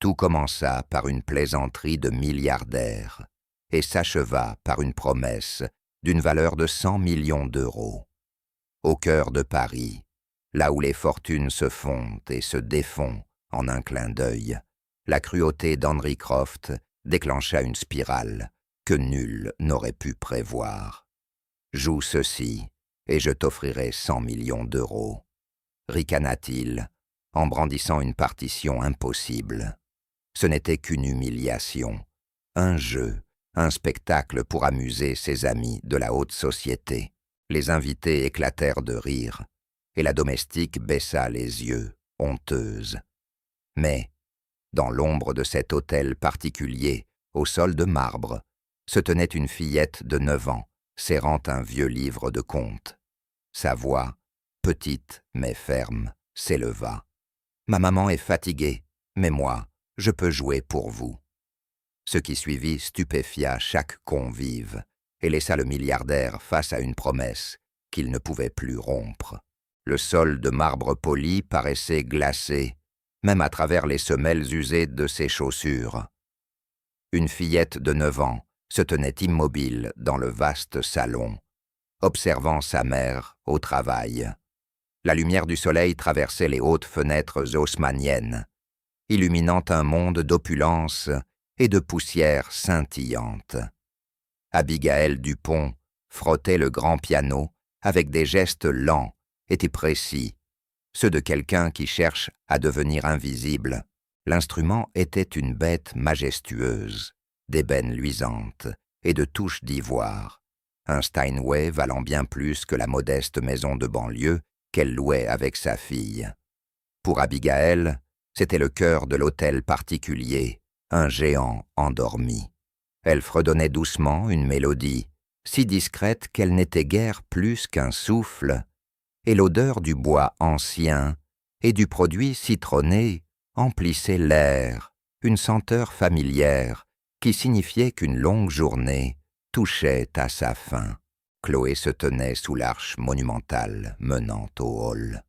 Tout commença par une plaisanterie de milliardaire et s'acheva par une promesse d'une valeur de 100 millions d'euros. Au cœur de Paris, là où les fortunes se font et se défont en un clin d'œil, la cruauté d'Henry Croft déclencha une spirale que nul n'aurait pu prévoir. « Joue ceci, et je t'offrirai 100 millions d'euros. » ricana-t-il, en brandissant une partition impossible. Ce n'était qu'une humiliation, un jeu, un spectacle pour amuser ses amis de la haute société. Les invités éclatèrent de rire, et la domestique baissa les yeux, honteuse. Mais, dans l'ombre de cet hôtel particulier, au sol de marbre, se tenait une fillette de 9 ans, serrant un vieux livre de contes. Sa voix, petite mais ferme, s'éleva. « Ma maman est fatiguée, mais moi, je peux jouer pour vous. » Ce qui suivit stupéfia chaque convive et laissa le milliardaire face à une promesse qu'il ne pouvait plus rompre. Le sol de marbre poli paraissait glacé, même à travers les semelles usées de ses chaussures. Une fillette de 9 ans se tenait immobile dans le vaste salon, observant sa mère au travail. La lumière du soleil traversait les hautes fenêtres haussmanniennes, illuminant un monde d'opulence et de poussière scintillante. Abigail Dupont frottait le grand piano avec des gestes lents et précis, ceux de quelqu'un qui cherche à devenir invisible. L'instrument était une bête majestueuse, d'ébène luisante et de touches d'ivoire, un Steinway valant bien plus que la modeste maison de banlieue qu'elle louait avec sa fille. Pour Abigail, c'était le cœur de l'hôtel particulier, un géant endormi. Elle fredonnait doucement une mélodie, si discrète qu'elle n'était guère plus qu'un souffle, et l'odeur du bois ancien et du produit citronné emplissait l'air, une senteur familière qui signifiait qu'une longue journée touchait à sa fin. Chloé se tenait sous l'arche monumentale menant au hall.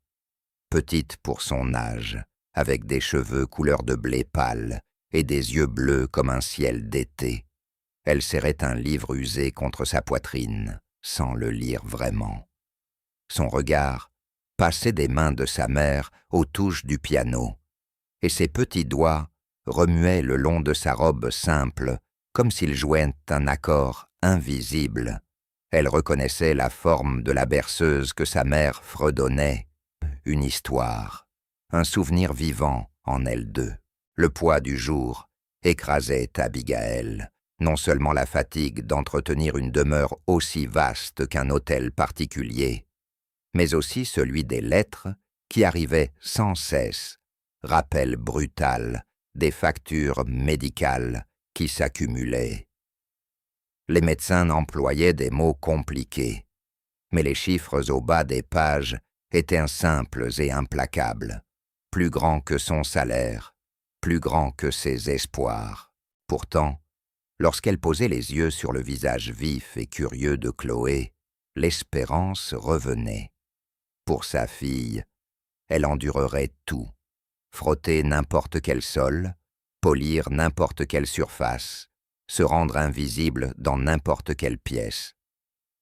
Petite pour son âge, avec des cheveux couleur de blé pâle et des yeux bleus comme un ciel d'été, elle serrait un livre usé contre sa poitrine, sans le lire vraiment. Son regard passait des mains de sa mère aux touches du piano, et ses petits doigts remuaient le long de sa robe simple, comme s'ils jouaient un accord invisible. Elle reconnaissait la forme de la berceuse que sa mère fredonnait, une histoire, un souvenir vivant en elles deux. Le poids du jour écrasait Abigail, non seulement la fatigue d'entretenir une demeure aussi vaste qu'un hôtel particulier, mais aussi celui des lettres qui arrivaient sans cesse, rappel brutal des factures médicales qui s'accumulaient. Les médecins employaient des mots compliqués, mais les chiffres au bas des pages étaient simples et implacables, plus grands que son salaire, plus grands que ses espoirs. Pourtant, lorsqu'elle posait les yeux sur le visage vif et curieux de Chloé, l'espérance revenait. Pour sa fille, elle endurerait tout, frotter n'importe quel sol, polir n'importe quelle surface, se rendre invisible dans n'importe quelle pièce.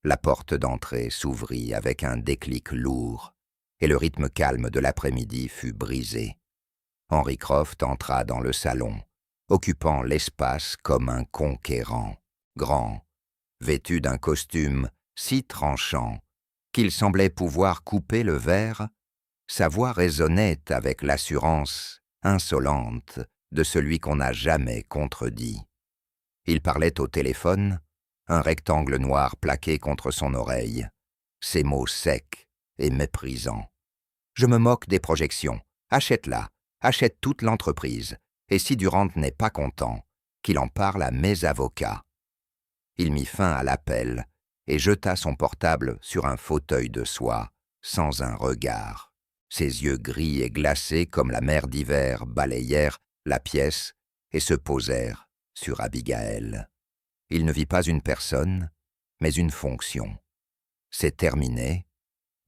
La porte d'entrée s'ouvrit avec un déclic lourd, et le rythme calme de l'après-midi fut brisé. Henry Croft entra dans le salon, occupant l'espace comme un conquérant, grand, vêtu d'un costume si tranchant qu'il semblait pouvoir couper le verre. Sa voix résonnait avec l'assurance insolente de celui qu'on n'a jamais contredit. Il parlait au téléphone, un rectangle noir plaqué contre son oreille, ses mots secs et méprisants. « Je me moque des projections. Achète-la, achète toute l'entreprise, et si Durand n'est pas content, qu'il en parle à mes avocats. » Il mit fin à l'appel et jeta son portable sur un fauteuil de soie, sans un regard. Ses yeux gris et glacés comme la mer d'hiver balayèrent la pièce et se posèrent sur Abigail. Il ne vit pas une personne, mais une fonction. « C'est terminé ?»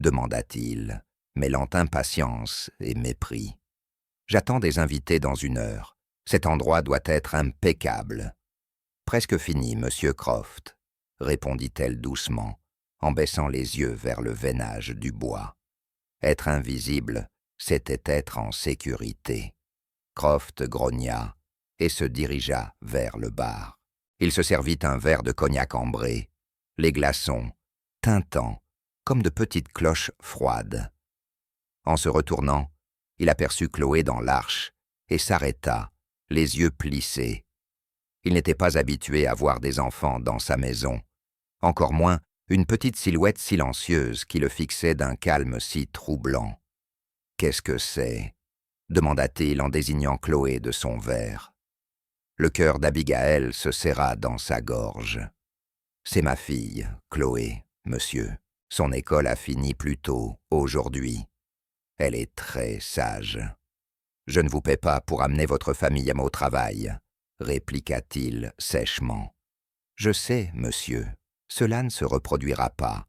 demanda-t-il, mêlant impatience et mépris. « J'attends des invités dans 1 heure. Cet endroit doit être impeccable. »« Presque fini, monsieur Croft, » répondit-elle doucement, en baissant les yeux vers le veinage du bois. Être invisible, c'était être en sécurité. Croft grogna et se dirigea vers le bar. Il se servit un verre de cognac ambré, les glaçons, tintants, comme de petites cloches froides. En se retournant, il aperçut Chloé dans l'arche et s'arrêta, les yeux plissés. Il n'était pas habitué à voir des enfants dans sa maison, encore moins une petite silhouette silencieuse qui le fixait d'un calme si troublant. « Qu'est-ce que c'est » demanda-t-il en désignant Chloé de son verre. Le cœur d'Abigaël se serra dans sa gorge. « C'est ma fille, Chloé, monsieur. Son école a fini plus tôt, aujourd'hui. Elle est très sage. »« Je ne vous paie pas pour amener votre famille à mon travail, » répliqua-t-il sèchement. « Je sais, monsieur, cela ne se reproduira pas, »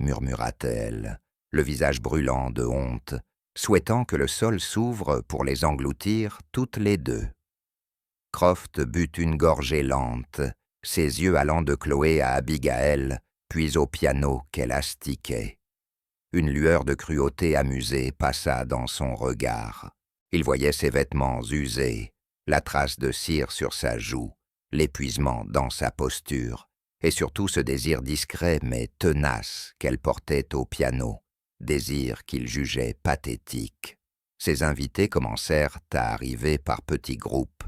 murmura-t-elle, le visage brûlant de honte, souhaitant que le sol s'ouvre pour les engloutir toutes les deux. Croft but une gorgée lente, ses yeux allant de Chloé à Abigaël, puis au piano qu'elle astiquait. Une lueur de cruauté amusée passa dans son regard. Il voyait ses vêtements usés, la trace de cire sur sa joue, l'épuisement dans sa posture, et surtout ce désir discret mais tenace qu'elle portait au piano, désir qu'il jugeait pathétique. Ses invités commencèrent à arriver par petits groupes,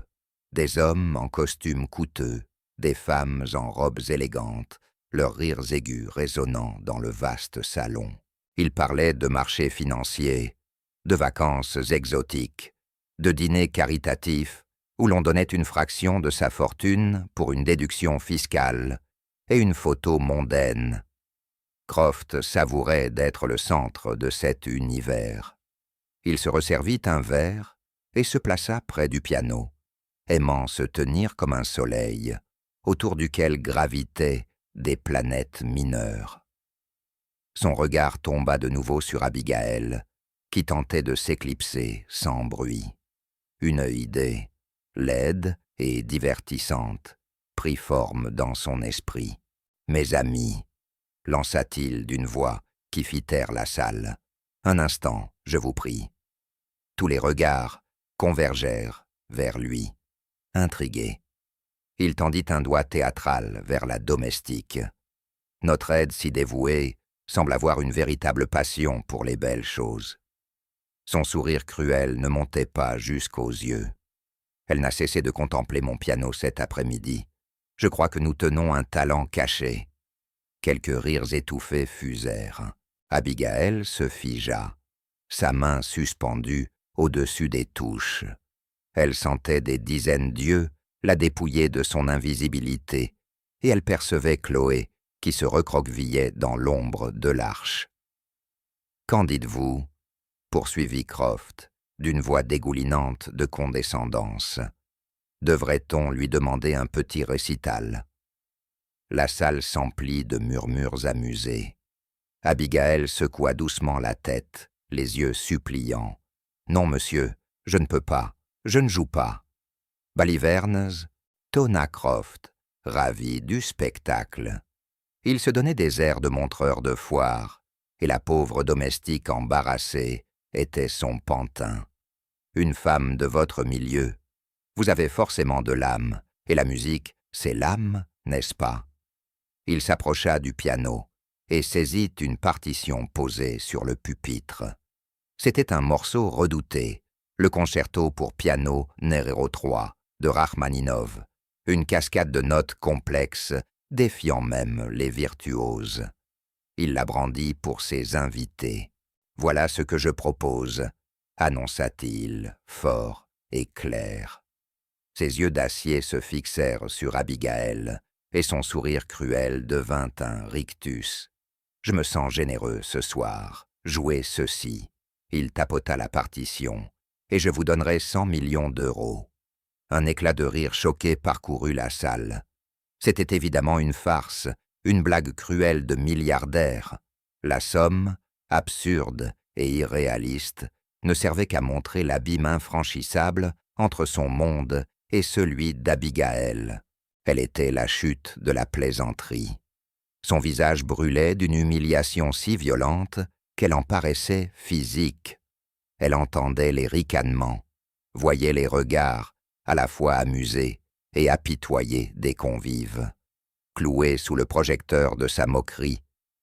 des hommes en costumes coûteux, des femmes en robes élégantes, leurs rires aigus résonnant dans le vaste salon. Ils parlaient de marchés financiers, de vacances exotiques, de dîners caritatifs où l'on donnait une fraction de sa fortune pour une déduction fiscale et une photo mondaine. Croft savourait d'être le centre de cet univers. Il se resservit un verre et se plaça près du piano, aimant se tenir comme un soleil, autour duquel gravitaient des planètes mineures. Son regard tomba de nouveau sur Abigaël, qui tentait de s'éclipser sans bruit. Une idée, laide et divertissante, prit forme dans son esprit. « Mes amis » lança-t-il d'une voix qui fit taire la salle. « Un instant, je vous prie. » Tous les regards convergèrent vers lui, intrigués. Il tendit un doigt théâtral vers la domestique. Notre aide si dévouée semble avoir une véritable passion pour les belles choses. Son sourire cruel ne montait pas jusqu'aux yeux. Elle n'a cessé de contempler mon piano cet après-midi. Je crois que nous tenons un talent caché. Quelques rires étouffés fusèrent. Abigaël se figea, sa main suspendue au-dessus des touches. Elle sentait des dizaines d'yeux la dépouiller de son invisibilité, et elle percevait Chloé qui se recroquevillait dans l'ombre de l'arche. « Qu'en dites-vous » poursuivit Croft, d'une voix dégoulinante de condescendance. « Devrait-on lui demander un petit récital ?» La salle s'emplit de murmures amusés. Abigaël secoua doucement la tête, les yeux suppliants. « Non, monsieur, je ne peux pas, je ne joue pas. » Balivernes tonna Croft, ravi du spectacle. Il se donnait des airs de montreur de foire, et la pauvre domestique embarrassée était son pantin. Une femme de votre milieu, vous avez forcément de l'âme, et la musique, c'est l'âme, n'est-ce pas? Il s'approcha du piano et saisit une partition posée sur le pupitre. C'était un morceau redouté, le concerto pour piano Nerero III de Rachmaninov, une cascade de notes complexes, défiant même les virtuoses. Il la brandit pour ses invités. « Voilà ce que je propose », annonça-t-il, fort et clair. Ses yeux d'acier se fixèrent sur Abigaël, et son sourire cruel devint un rictus. « Je me sens généreux ce soir. Jouez ceci. » Il tapota la partition. « Et je vous donnerai 100 millions d'euros. » Un éclat de rire choqué parcourut la salle. C'était évidemment une farce, une blague cruelle de milliardaire. La somme, absurde et irréaliste, ne servait qu'à montrer l'abîme infranchissable entre son monde et celui d'Abigaël. Elle était la chute de la plaisanterie. Son visage brûlait d'une humiliation si violente qu'elle en paraissait physique. Elle entendait les ricanements, voyait les regards, à la fois amusés et apitoyés des convives. Clouée sous le projecteur de sa moquerie,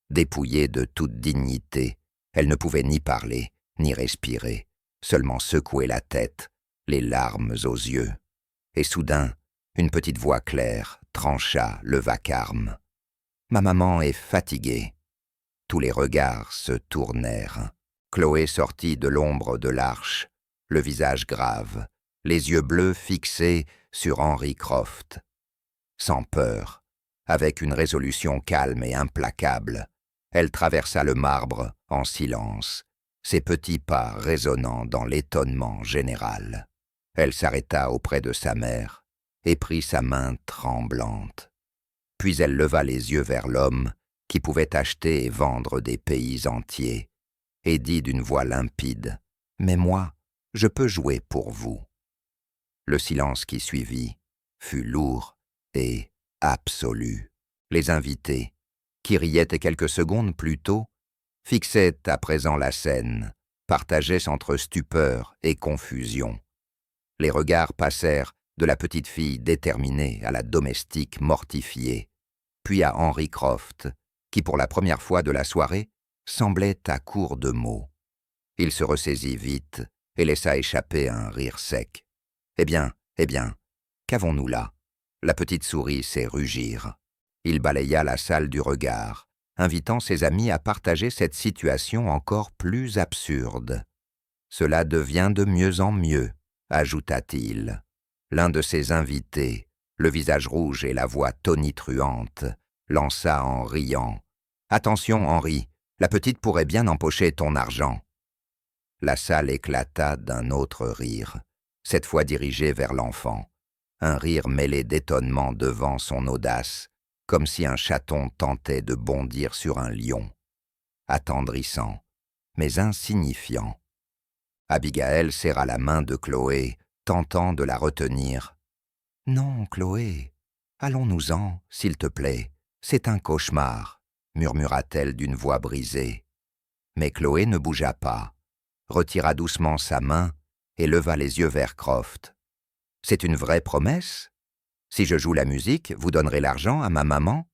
dépouillée de toute dignité, elle ne pouvait ni parler, ni respirer, seulement secouer la tête, les larmes aux yeux. Et soudain, une petite voix claire trancha le vacarme. « Ma maman est fatiguée. » Tous les regards se tournèrent. Chloé sortit de l'ombre de l'arche, le visage grave, les yeux bleus fixés sur Henry Croft. Sans peur, avec une résolution calme et implacable, elle traversa le marbre en silence, ses petits pas résonnant dans l'étonnement général. Elle s'arrêta auprès de sa mère et prit sa main tremblante. Puis elle leva les yeux vers l'homme qui pouvait acheter et vendre des pays entiers, et dit d'une voix limpide « Mais moi, je peux jouer pour vous. » Le silence qui suivit fut lourd et absolu. Les invités, qui riaient quelques secondes plus tôt, fixaient à présent la scène, partageaient entre stupeur et confusion. Les regards passèrent de la petite fille déterminée à la domestique mortifiée, puis à Henry Croft, qui pour la première fois de la soirée semblait à court de mots. Il se ressaisit vite et laissa échapper un rire sec. « Eh bien, qu'avons-nous là ?» La petite souris sait rugir. Il balaya la salle du regard, invitant ses amis à partager cette situation encore plus absurde. « Cela devient de mieux en mieux, » ajouta-t-il. L'un de ses invités, le visage rouge et la voix tonitruante, lança en riant « Attention, Henri, la petite pourrait bien empocher ton argent. » La salle éclata d'un autre rire, cette fois dirigé vers l'enfant. Un rire mêlé d'étonnement devant son audace, comme si un chaton tentait de bondir sur un lion. Attendrissant, mais insignifiant. Abigaël serra la main de Chloé, tentant de la retenir. « Non, Chloé, allons-nous-en, s'il te plaît, c'est un cauchemar, » murmura-t-elle d'une voix brisée. Mais Chloé ne bougea pas, retira doucement sa main et leva les yeux vers Croft. « C'est une vraie promesse ? Si je joue la musique, vous donnerez l'argent à ma maman ?»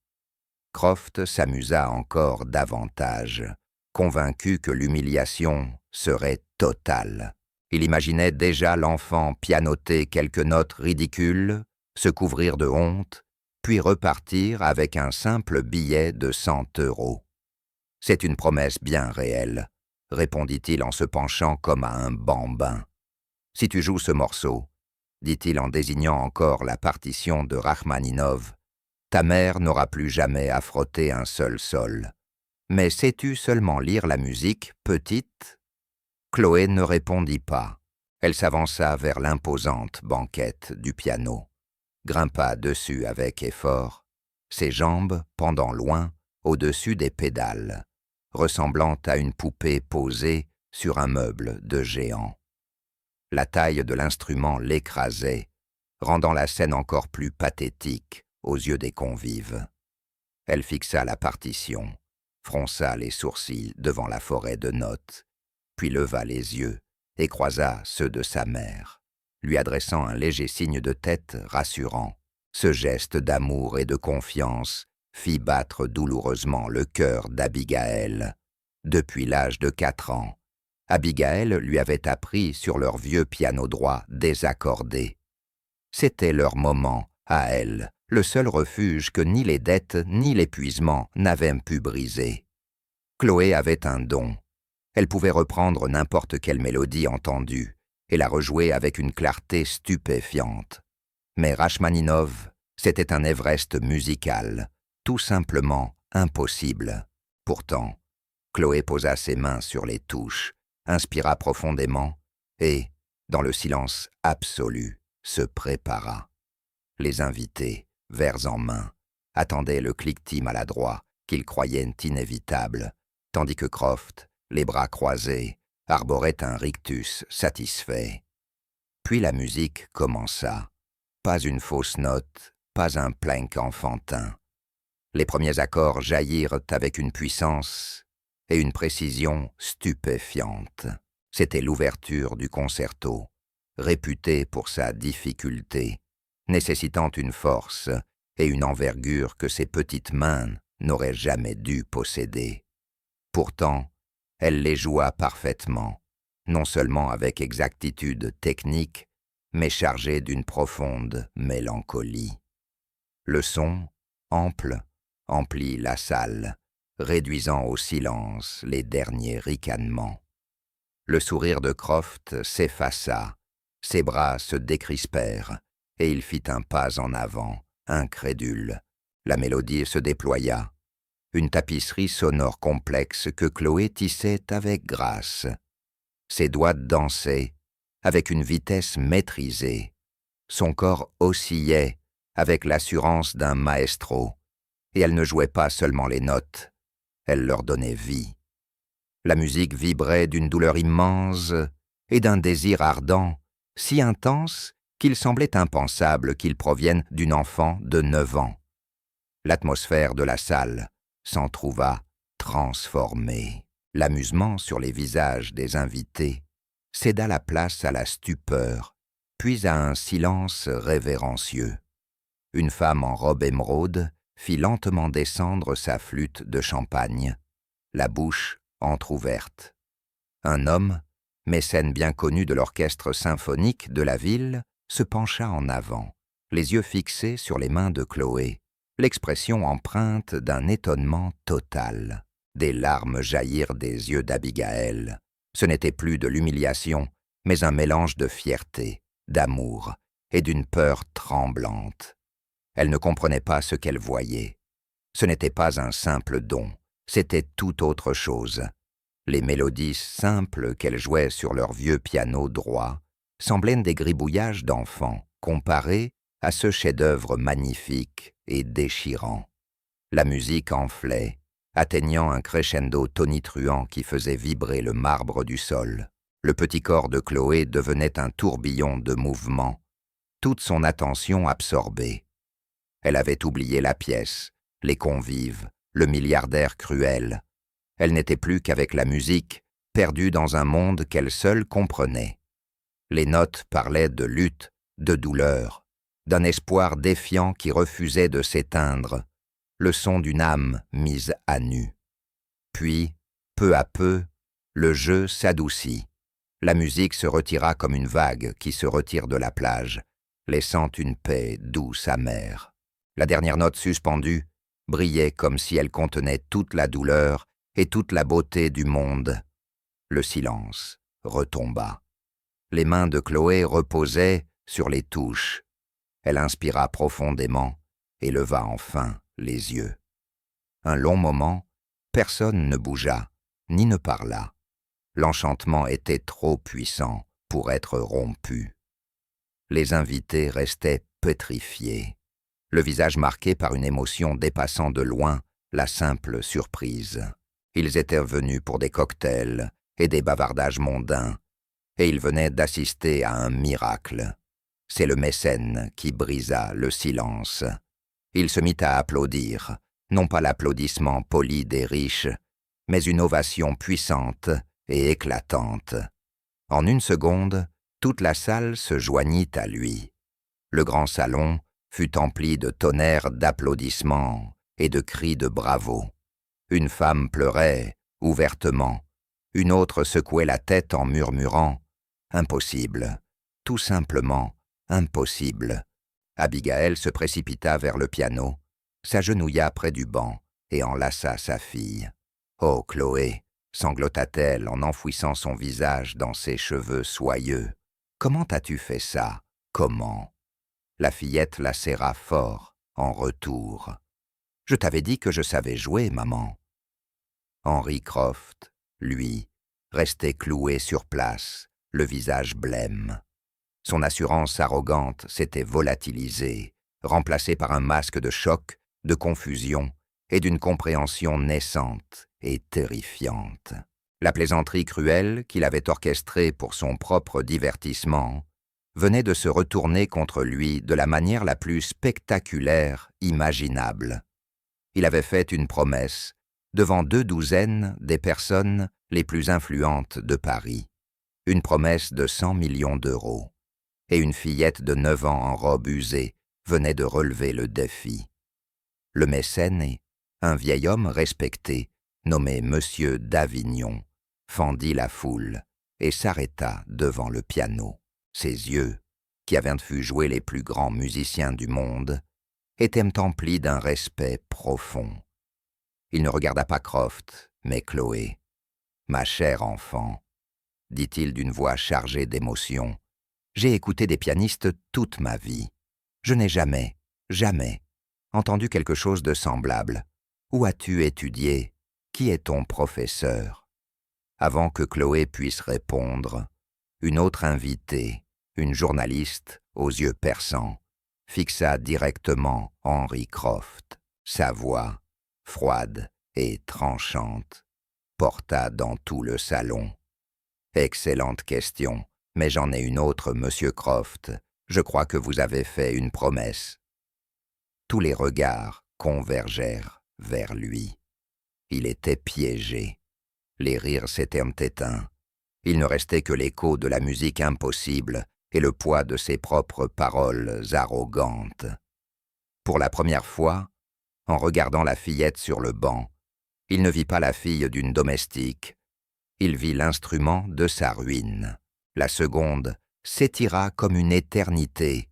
Croft s'amusa encore davantage, convaincu que l'humiliation serait totale. Il imaginait déjà l'enfant pianoter quelques notes ridicules, se couvrir de honte, puis repartir avec un simple billet de 100 €. « C'est une promesse bien réelle, » répondit-il en se penchant comme à un bambin. « Si tu joues ce morceau, » dit-il en désignant encore la partition de Rachmaninov, « ta mère n'aura plus jamais à frotter un seul sol. Mais sais-tu seulement lire la musique, petite ?» Chloé ne répondit pas. Elle s'avança vers l'imposante banquette du piano, grimpa dessus avec effort, ses jambes pendant loin au-dessus des pédales, ressemblant à une poupée posée sur un meuble de géant. La taille de l'instrument l'écrasait, rendant la scène encore plus pathétique aux yeux des convives. Elle fixa la partition, fronça les sourcils devant la forêt de notes, puis leva les yeux et croisa ceux de sa mère, lui adressant un léger signe de tête rassurant. Ce geste d'amour et de confiance fit battre douloureusement le cœur d'Abigaël. Depuis l'âge de 4 ans, Abigaël lui avait appris sur leur vieux piano droit désaccordé. C'était leur moment, à elle, le seul refuge que ni les dettes ni l'épuisement n'avaient pu briser. Chloé avait un don. Elle pouvait reprendre n'importe quelle mélodie entendue et la rejouer avec une clarté stupéfiante. Mais Rachmaninov, c'était un Everest musical, tout simplement impossible. Pourtant, Chloé posa ses mains sur les touches, inspira profondément et, dans le silence absolu, se prépara. Les invités, verres en main, attendaient le cliquetis maladroit qu'ils croyaient inévitable, tandis que Croft, les bras croisés, arborait un rictus satisfait. Puis la musique commença. Pas une fausse note, pas un plank enfantin. Les premiers accords jaillirent avec une puissance et une précision stupéfiantes. C'était l'ouverture du concerto, réputé pour sa difficulté, nécessitant une force et une envergure que ses petites mains n'auraient jamais dû posséder. Pourtant, elle les joua parfaitement, non seulement avec exactitude technique, mais chargée d'une profonde mélancolie. Le son, ample, emplit la salle, réduisant au silence les derniers ricanements. Le sourire de Croft s'effaça, ses bras se décrispèrent, et il fit un pas en avant, incrédule. La mélodie se déploya, une tapisserie sonore complexe que Chloé tissait avec grâce. Ses doigts dansaient avec une vitesse maîtrisée. Son corps oscillait avec l'assurance d'un maestro, et elle ne jouait pas seulement les notes, elle leur donnait vie. La musique vibrait d'une douleur immense et d'un désir ardent, si intense qu'il semblait impensable qu'il provienne d'une enfant de 9 ans. L'atmosphère de la salle s'en trouva transformée. L'amusement sur les visages des invités céda la place à la stupeur, puis à un silence révérencieux. Une femme en robe émeraude fit lentement descendre sa flûte de champagne, la bouche entr'ouverte. Un homme, mécène bien connu de l'orchestre symphonique de la ville, se pencha en avant, les yeux fixés sur les mains de Chloé, l'expression empreinte d'un étonnement total. Des larmes jaillirent des yeux d'Abigaël. Ce n'était plus de l'humiliation, mais un mélange de fierté, d'amour et d'une peur tremblante. Elle ne comprenait pas ce qu'elle voyait. Ce n'était pas un simple don, c'était tout autre chose. Les mélodies simples qu'elle jouait sur leur vieux piano droit semblaient des gribouillages d'enfants, comparés à ce chef-d'œuvre magnifique et déchirant. La musique enflait, atteignant un crescendo tonitruant qui faisait vibrer le marbre du sol. Le petit corps de Chloé devenait un tourbillon de mouvements, toute son attention absorbée. Elle avait oublié la pièce, les convives, le milliardaire cruel. Elle n'était plus qu'avec la musique, perdue dans un monde qu'elle seule comprenait. Les notes parlaient de lutte, de douleur, d'un espoir défiant qui refusait de s'éteindre, le son d'une âme mise à nu. Puis, peu à peu, le jeu s'adoucit. La musique se retira comme une vague qui se retire de la plage, laissant une paix douce amère. La dernière note suspendue brillait comme si elle contenait toute la douleur et toute la beauté du monde. Le silence retomba. Les mains de Chloé reposaient sur les touches. Elle inspira profondément et leva enfin les yeux. Un long moment, personne ne bougea, ni ne parla. L'enchantement était trop puissant pour être rompu. Les invités restaient pétrifiés, le visage marqué par une émotion dépassant de loin la simple surprise. Ils étaient venus pour des cocktails et des bavardages mondains, et ils venaient d'assister à un miracle. C'est le mécène qui brisa le silence. Il se mit à applaudir, non pas l'applaudissement poli des riches, mais une ovation puissante et éclatante. En une seconde, toute la salle se joignit à lui. Le grand salon fut empli de tonnerres d'applaudissements et de cris de bravo. Une femme pleurait ouvertement, une autre secouait la tête en murmurant « Impossible, tout simplement impossible ». Abigaël se précipita vers le piano, s'agenouilla près du banc et enlaça sa fille. « Oh, Chloé !» sanglota-t-elle en enfouissant son visage dans ses cheveux soyeux. « Comment as-tu fait ça? Comment ?» La fillette la serra fort, en retour. « Je t'avais dit que je savais jouer, maman. » Henry Croft, lui, restait cloué sur place, le visage blême. Son assurance arrogante s'était volatilisée, remplacée par un masque de choc, de confusion et d'une compréhension naissante et terrifiante. La plaisanterie cruelle qu'il avait orchestrée pour son propre divertissement venait de se retourner contre lui de la manière la plus spectaculaire imaginable. Il avait fait une promesse devant 2 douzaines des personnes les plus influentes de Paris, une promesse de 100 millions d'euros, et une fillette de 9 ans en robe usée venait de relever le défi. Le mécène, un vieil homme respecté, nommé Monsieur d'Avignon, fendit la foule et s'arrêta devant le piano. Ses yeux, qui avaient vu jouer les plus grands musiciens du monde, étaient emplis d'un respect profond. Il ne regarda pas Croft, mais Chloé. « Ma chère enfant, » dit-il d'une voix chargée d'émotion, « j'ai écouté des pianistes toute ma vie. Je n'ai jamais entendu quelque chose de semblable. Où as-tu étudié? Qui est ton professeur ?» Avant que Chloé puisse répondre, une autre invitée, une journaliste aux yeux perçants, fixa directement Henry Croft. Sa voix, froide et tranchante, porta dans tout le salon. « Excellente question, mais j'en ai une autre, Monsieur Croft. Je crois que vous avez fait une promesse. » Tous les regards convergèrent vers lui. Il était piégé. Les rires s'étaient éteints. Il ne restait que l'écho de la musique impossible et le poids de ses propres paroles arrogantes. Pour la première fois, en regardant la fillette sur le banc, il ne vit pas la fille d'une domestique. Il vit l'instrument de sa ruine. La seconde s'étira comme une éternité.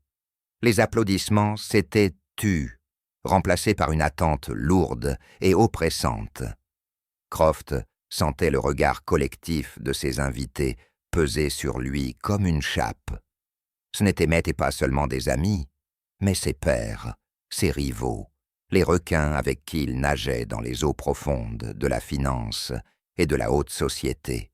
Les applaudissements s'étaient tus, remplacés par une attente lourde et oppressante. Croft sentait le regard collectif de ses invités peser sur lui comme une chape. Ce n'étaient pas seulement des amis, mais ses pairs, ses rivaux, les requins avec qui il nageait dans les eaux profondes de la finance et de la haute société.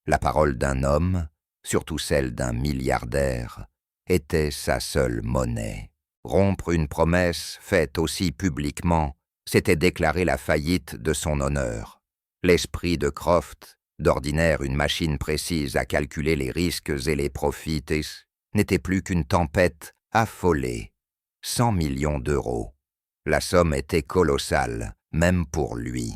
La parole d'un homme, surtout celle d'un milliardaire, était sa seule monnaie. Rompre une promesse faite aussi publiquement, c'était déclarer la faillite de son honneur. L'esprit de Croft, d'ordinaire une machine précise à calculer les risques et les profits, n'était plus qu'une tempête affolée. 100 millions d'euros. La somme était colossale, même pour lui.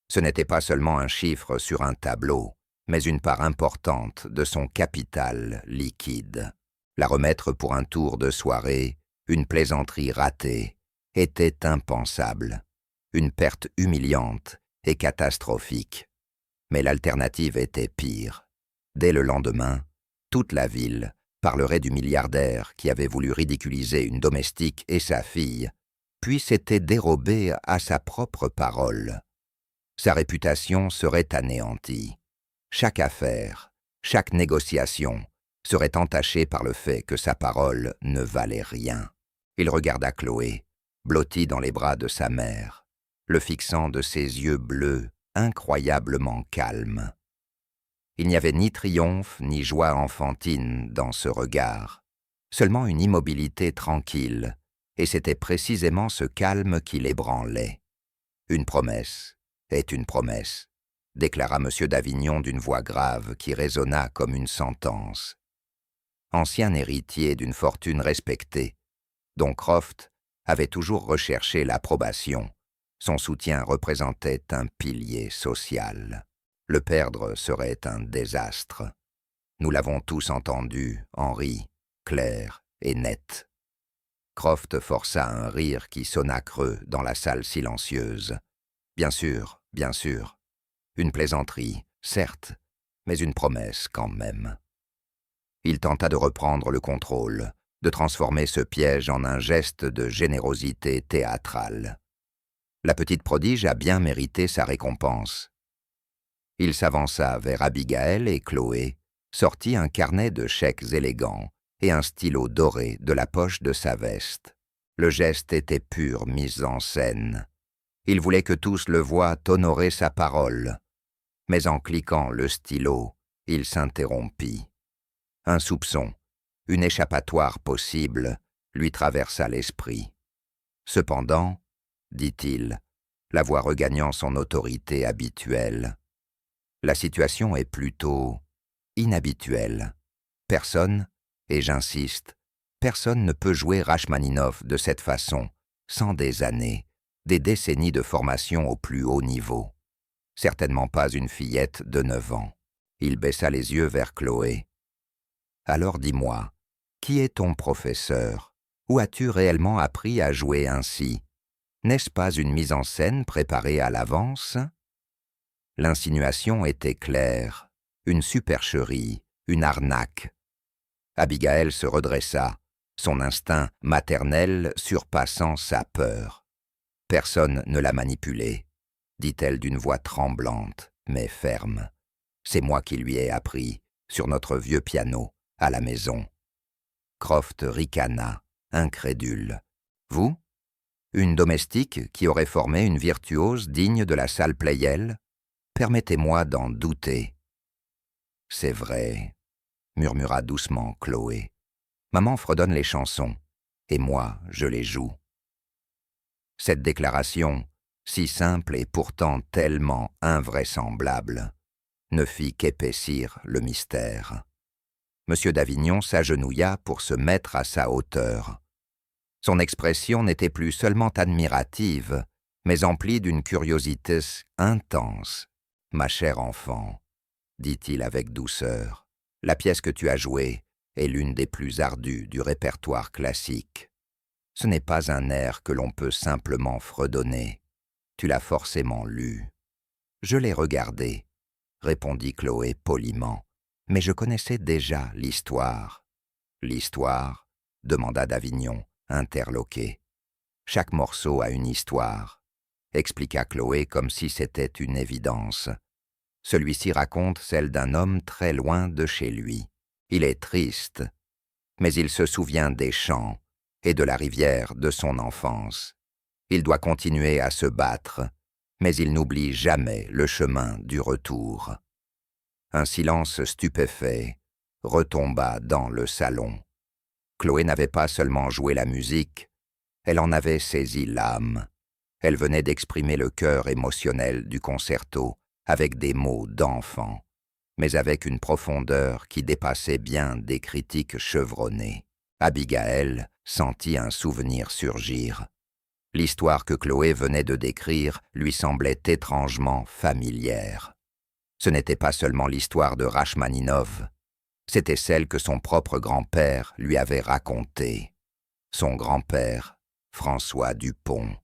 Ce n'était pas seulement un chiffre sur un tableau, mais une part importante de son capital liquide. La remettre pour un tour de soirée, une plaisanterie ratée, était impensable. Une perte humiliante et catastrophique. Mais l'alternative était pire. Dès le lendemain, toute la ville parlerait du milliardaire qui avait voulu ridiculiser une domestique et sa fille, puis s'était dérobé à sa propre parole. Sa réputation serait anéantie. Chaque affaire, chaque négociation serait entachée par le fait que sa parole ne valait rien. Il regarda Chloé, blottie dans les bras de sa mère, le fixant de ses yeux bleus incroyablement calmes. Il n'y avait ni triomphe ni joie enfantine dans ce regard, seulement une immobilité tranquille, et c'était précisément ce calme qui l'ébranlait. « Une promesse est une promesse », déclara M. d'Avignon d'une voix grave qui résonna comme une sentence. Ancien héritier d'une fortune respectée, dont Croft avait toujours recherché l'approbation, son soutien représentait un pilier social. Le perdre serait un désastre. Nous l'avons tous entendu, Henri, clair et net. Croft força un rire qui sonna creux dans la salle silencieuse. Bien sûr. Une plaisanterie, certes, mais une promesse quand même. Il tenta de reprendre le contrôle, de transformer ce piège en un geste de générosité théâtrale. La petite prodige a bien mérité sa récompense. Il s'avança vers Abigail et Chloé, sortit un carnet de chèques élégants et un stylo doré de la poche de sa veste. Le geste était pure mise en scène. Il voulait que tous le voient honorer sa parole. Mais en cliquant le stylo, il s'interrompit. Un soupçon, une échappatoire possible, lui traversa l'esprit. Cependant, dit-il, la voix regagnant son autorité habituelle, la situation est plutôt inhabituelle. Personne, Et j'insiste, personne ne peut jouer Rachmaninov de cette façon, sans des années, des décennies de formation au plus haut niveau. Certainement pas une fillette de 9 ans. Il baissa les yeux vers Chloé. « Alors dis-moi, qui est ton professeur? Où as-tu réellement appris à jouer ainsi? N'est-ce pas une mise en scène préparée à l'avance ?» L'insinuation était claire, une supercherie, une arnaque. Abigaël se redressa, son instinct maternel surpassant sa peur. « Personne ne l'a manipulé, » dit-elle d'une voix tremblante, mais ferme. « C'est moi qui lui ai appris, sur notre vieux piano, à la maison. » Croft ricana, incrédule. « Vous? Une domestique qui aurait formé une virtuose digne de la salle Pleyel? Permettez-moi d'en douter. »« C'est vrai, » murmura doucement Chloé. « Maman fredonne les chansons, et moi, je les joue. » Cette déclaration, si simple et pourtant tellement invraisemblable, ne fit qu'épaissir le mystère. Monsieur d'Avignon s'agenouilla pour se mettre à sa hauteur. Son expression n'était plus seulement admirative, mais emplie d'une curiosité intense. « Ma chère enfant, » dit-il avec douceur, « la pièce que tu as jouée est l'une des plus ardues du répertoire classique. Ce n'est pas un air que l'on peut simplement fredonner. Tu l'as forcément lu. »« Je l'ai regardé, » répondit Chloé poliment, « mais je connaissais déjà l'histoire. »« L'histoire ?» demanda d'Avignon, interloqué. « Chaque morceau a une histoire, » expliqua Chloé comme si c'était une évidence. Celui-ci raconte celle d'un homme très loin de chez lui. Il est triste, mais il se souvient des champs et de la rivière de son enfance. Il doit continuer à se battre, mais il n'oublie jamais le chemin du retour. Un silence stupéfait retomba dans le salon. Chloé n'avait pas seulement joué la musique, elle en avait saisi l'âme. Elle venait d'exprimer le cœur émotionnel du concerto avec des mots d'enfant, mais avec une profondeur qui dépassait bien des critiques chevronnées. Abigaël sentit un souvenir surgir. L'histoire que Chloé venait de décrire lui semblait étrangement familière. Ce n'était pas seulement l'histoire de Rachmaninov, c'était celle que son propre grand-père lui avait racontée. Son grand-père, François Dupont.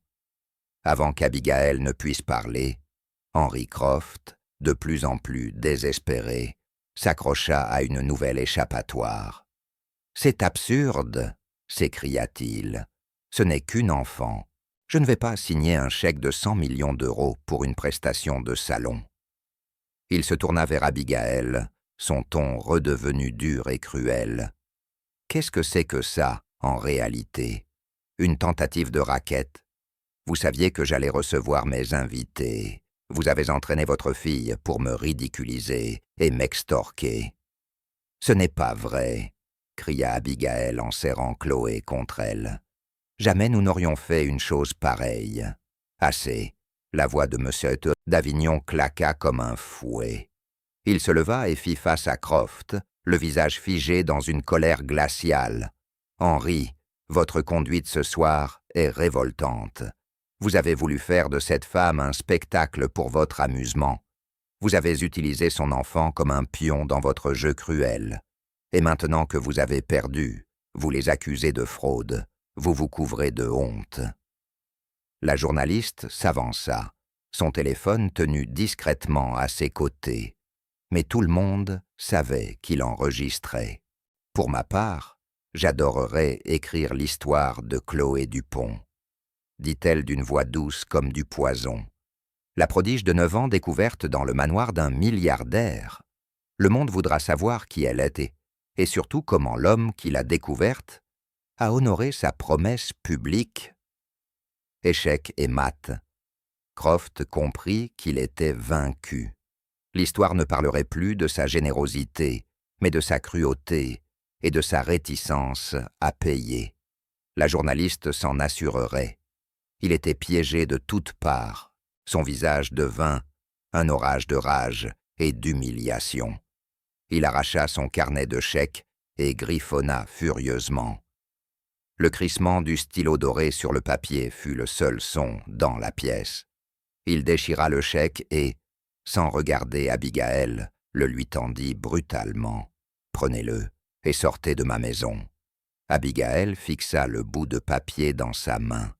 Avant qu'Abigaël ne puisse parler, Henry Croft, de plus en plus désespéré, s'accrocha à une nouvelle échappatoire. « C'est absurde !» s'écria-t-il. « Ce n'est qu'une enfant. Je ne vais pas signer un chèque de 100 millions d'euros pour une prestation de salon. » Il se tourna vers Abigaël, son ton redevenu dur et cruel. « Qu'est-ce que c'est que ça, en réalité? Une tentative de racket? Vous saviez que j'allais recevoir mes invités. Vous avez entraîné votre fille pour me ridiculiser et m'extorquer. »« Ce n'est pas vrai, » cria Abigaël en serrant Chloé contre elle. « Jamais nous n'aurions fait une chose pareille. »« Assez. » La voix de M. d'Avignon claqua comme un fouet. Il se leva et fit face à Croft, le visage figé dans une colère glaciale. « Henry, votre conduite ce soir est révoltante. Vous avez voulu faire de cette femme un spectacle pour votre amusement. Vous avez utilisé son enfant comme un pion dans votre jeu cruel. Et maintenant que vous avez perdu, vous les accusez de fraude. Vous vous couvrez de honte. » La journaliste s'avança, son téléphone tenu discrètement à ses côtés. Mais tout le monde savait qu'il enregistrait. Pour ma part, j'adorerais écrire l'histoire de Chloé Dupont, dit-elle d'une voix douce comme du poison. La prodige de 9 ans découverte dans le manoir d'un milliardaire. Le monde voudra savoir qui elle était, et surtout comment l'homme qui l'a découverte a honoré sa promesse publique. Échec et mat. Croft comprit qu'il était vaincu. L'histoire ne parlerait plus de sa générosité, mais de sa cruauté et de sa réticence à payer. La journaliste s'en assurerait. Il était piégé de toutes parts. Son visage devint un orage de rage et d'humiliation. Il arracha son carnet de chèques et griffonna furieusement. Le crissement du stylo doré sur le papier fut le seul son dans la pièce. Il déchira le chèque et, sans regarder Abigaël, le lui tendit brutalement. « Prenez-le et sortez de ma maison. » Abigaël fixa le bout de papier dans sa main.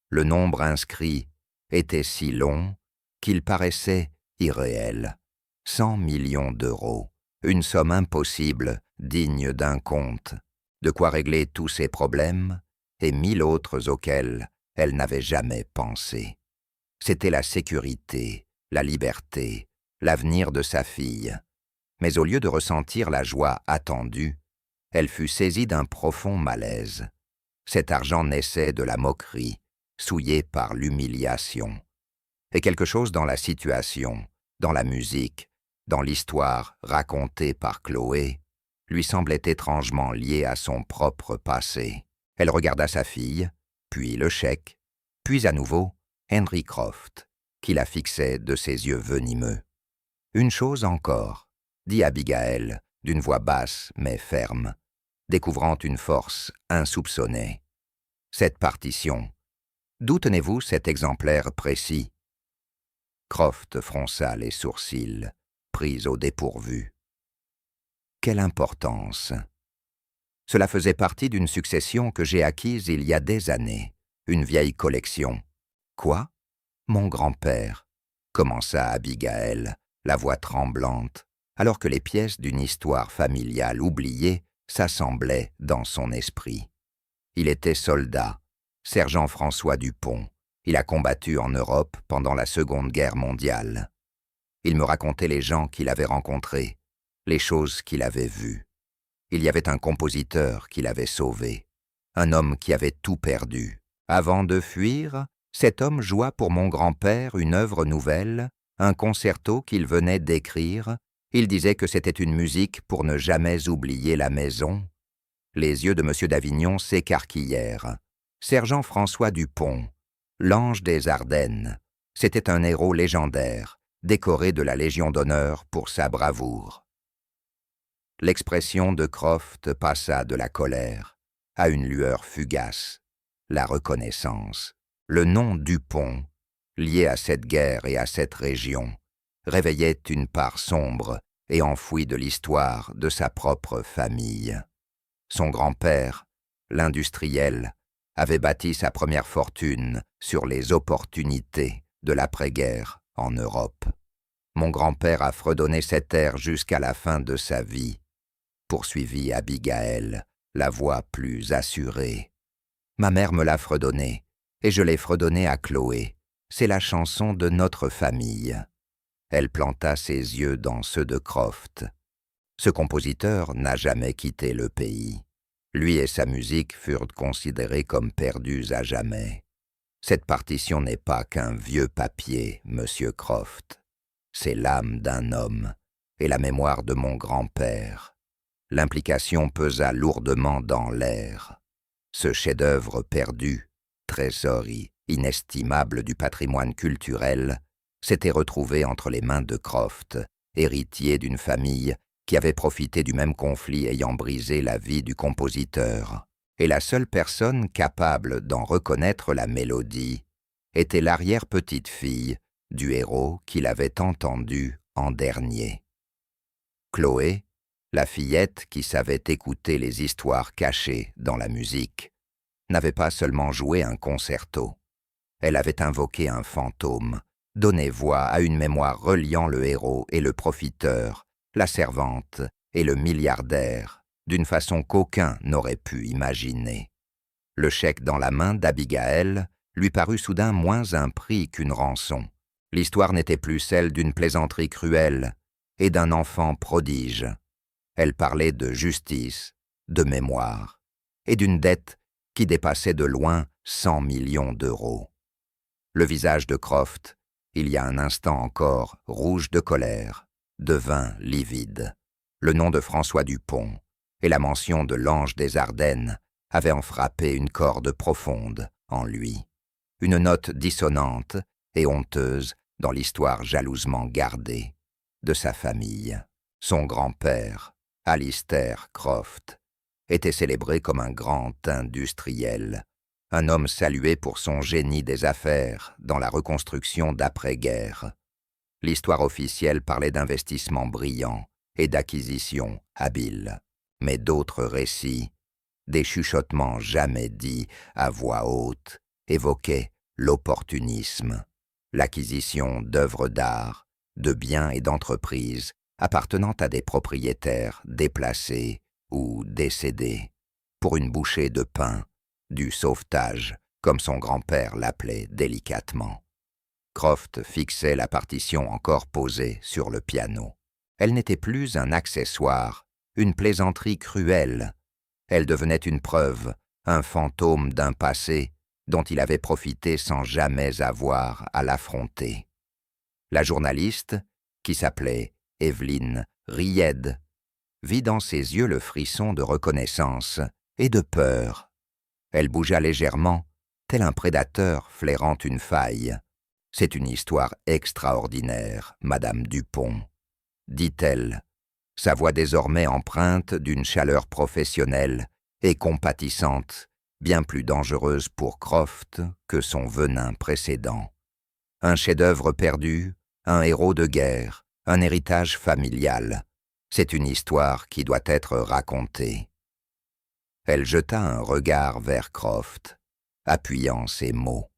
Le nombre inscrit était si long qu'il paraissait irréel. 100 millions d'euros, une somme impossible, digne d'un conte, de quoi régler tous ses problèmes et 1000 autres auxquels elle n'avait jamais pensé. C'était la sécurité, la liberté, l'avenir de sa fille. Mais au lieu de ressentir la joie attendue, elle fut saisie d'un profond malaise. Cet argent naissait de la moquerie, souillé par l'humiliation. Et quelque chose dans la situation, dans la musique, dans l'histoire racontée par Chloé, lui semblait étrangement lié à son propre passé. Elle regarda sa fille, puis le chèque, puis à nouveau Henry Croft, qui la fixait de ses yeux venimeux. « Une chose encore, » dit Abigaël, d'une voix basse mais ferme, découvrant une force insoupçonnée. « Cette partition, d'où tenez-vous cet exemplaire précis ?» Croft fronça les sourcils, pris au dépourvu. Quelle importance! Cela faisait partie d'une succession que j'ai acquise il y a des années, une vieille collection. Quoi? Mon grand-père, commença Abigaël, la voix tremblante, alors que les pièces d'une histoire familiale oubliée s'assemblaient dans son esprit. Il était soldat, sergent François Dupont. Il a combattu en Europe pendant la Seconde Guerre mondiale. Il me racontait les gens qu'il avait rencontrés, les choses qu'il avait vues. Il y avait un compositeur qui l'avait sauvé, un homme qui avait tout perdu. Avant de fuir, cet homme joua pour mon grand-père une œuvre nouvelle, un concerto qu'il venait d'écrire. Il disait que c'était une musique pour ne jamais oublier la maison. Les yeux de M. d'Avignon s'écarquillèrent. Sergent François Dupont, l'ange des Ardennes, c'était un héros légendaire, décoré de la Légion d'honneur pour sa bravoure. L'expression de Croft passa de la colère à une lueur fugace, la reconnaissance. Le nom Dupont, lié à cette guerre et à cette région, réveillait une part sombre et enfouie de l'histoire de sa propre famille. Son grand-père, l'industriel, avait bâti sa première fortune sur les opportunités de l'après-guerre en Europe. Mon grand-père a fredonné cette terre jusqu'à la fin de sa vie, poursuivit Abigaël, la voix plus assurée. Ma mère me l'a fredonné, et je l'ai fredonné à Chloé. C'est la chanson de notre famille. Elle planta ses yeux dans ceux de Croft. Ce compositeur n'a jamais quitté le pays. Lui et sa musique furent considérés comme perdus à jamais. Cette partition n'est pas qu'un vieux papier, monsieur Croft. C'est l'âme d'un homme et la mémoire de mon grand-père. L'implication pesa lourdement dans l'air. Ce chef-d'œuvre perdu, trésor inestimable du patrimoine culturel, s'était retrouvé entre les mains de Croft, héritier d'une famille qui avait profité du même conflit ayant brisé la vie du compositeur. Et la seule personne capable d'en reconnaître la mélodie était l'arrière-petite-fille du héros qu'il avait entendu en dernier. Chloé, la fillette qui savait écouter les histoires cachées dans la musique, n'avait pas seulement joué un concerto. Elle avait invoqué un fantôme, donné voix à une mémoire reliant le héros et le profiteur, la servante et le milliardaire, d'une façon qu'aucun n'aurait pu imaginer. Le chèque dans la main d'Abigaël lui parut soudain moins un prix qu'une rançon. L'histoire n'était plus celle d'une plaisanterie cruelle et d'un enfant prodige. Elle parlait de justice, de mémoire, et d'une dette qui dépassait de loin 100 millions d'euros. Le visage de Croft, il y a un instant encore rouge de colère, devint livide. Le nom de François Dupont et la mention de l'ange des Ardennes avaient en frappé une corde profonde en lui, une note dissonante et honteuse dans l'histoire jalousement gardée de sa famille. Son grand-père, Alistair Croft, était célébré comme un grand industriel, un homme salué pour son génie des affaires dans la reconstruction d'après-guerre. L'histoire officielle parlait d'investissements brillants et d'acquisitions habiles, mais d'autres récits, des chuchotements jamais dits à voix haute, évoquaient l'opportunisme, l'acquisition d'œuvres d'art, de biens et d'entreprises appartenant à des propriétaires déplacés ou décédés, pour une bouchée de pain, du sauvetage, comme son grand-père l'appelait délicatement. Croft fixait la partition encore posée sur le piano. Elle n'était plus un accessoire, une plaisanterie cruelle. Elle devenait une preuve, un fantôme d'un passé dont il avait profité sans jamais avoir à l'affronter. La journaliste, qui s'appelait Evelyn Ried, vit dans ses yeux le frisson de reconnaissance et de peur. Elle bougea légèrement, tel un prédateur flairant une faille. « C'est une histoire extraordinaire, Madame Dupont, » dit-elle, sa voix désormais empreinte d'une chaleur professionnelle et compatissante, bien plus dangereuse pour Croft que son venin précédent. Un chef-d'œuvre perdu, un héros de guerre, un héritage familial. C'est une histoire qui doit être racontée. Elle jeta un regard vers Croft, appuyant ses mots.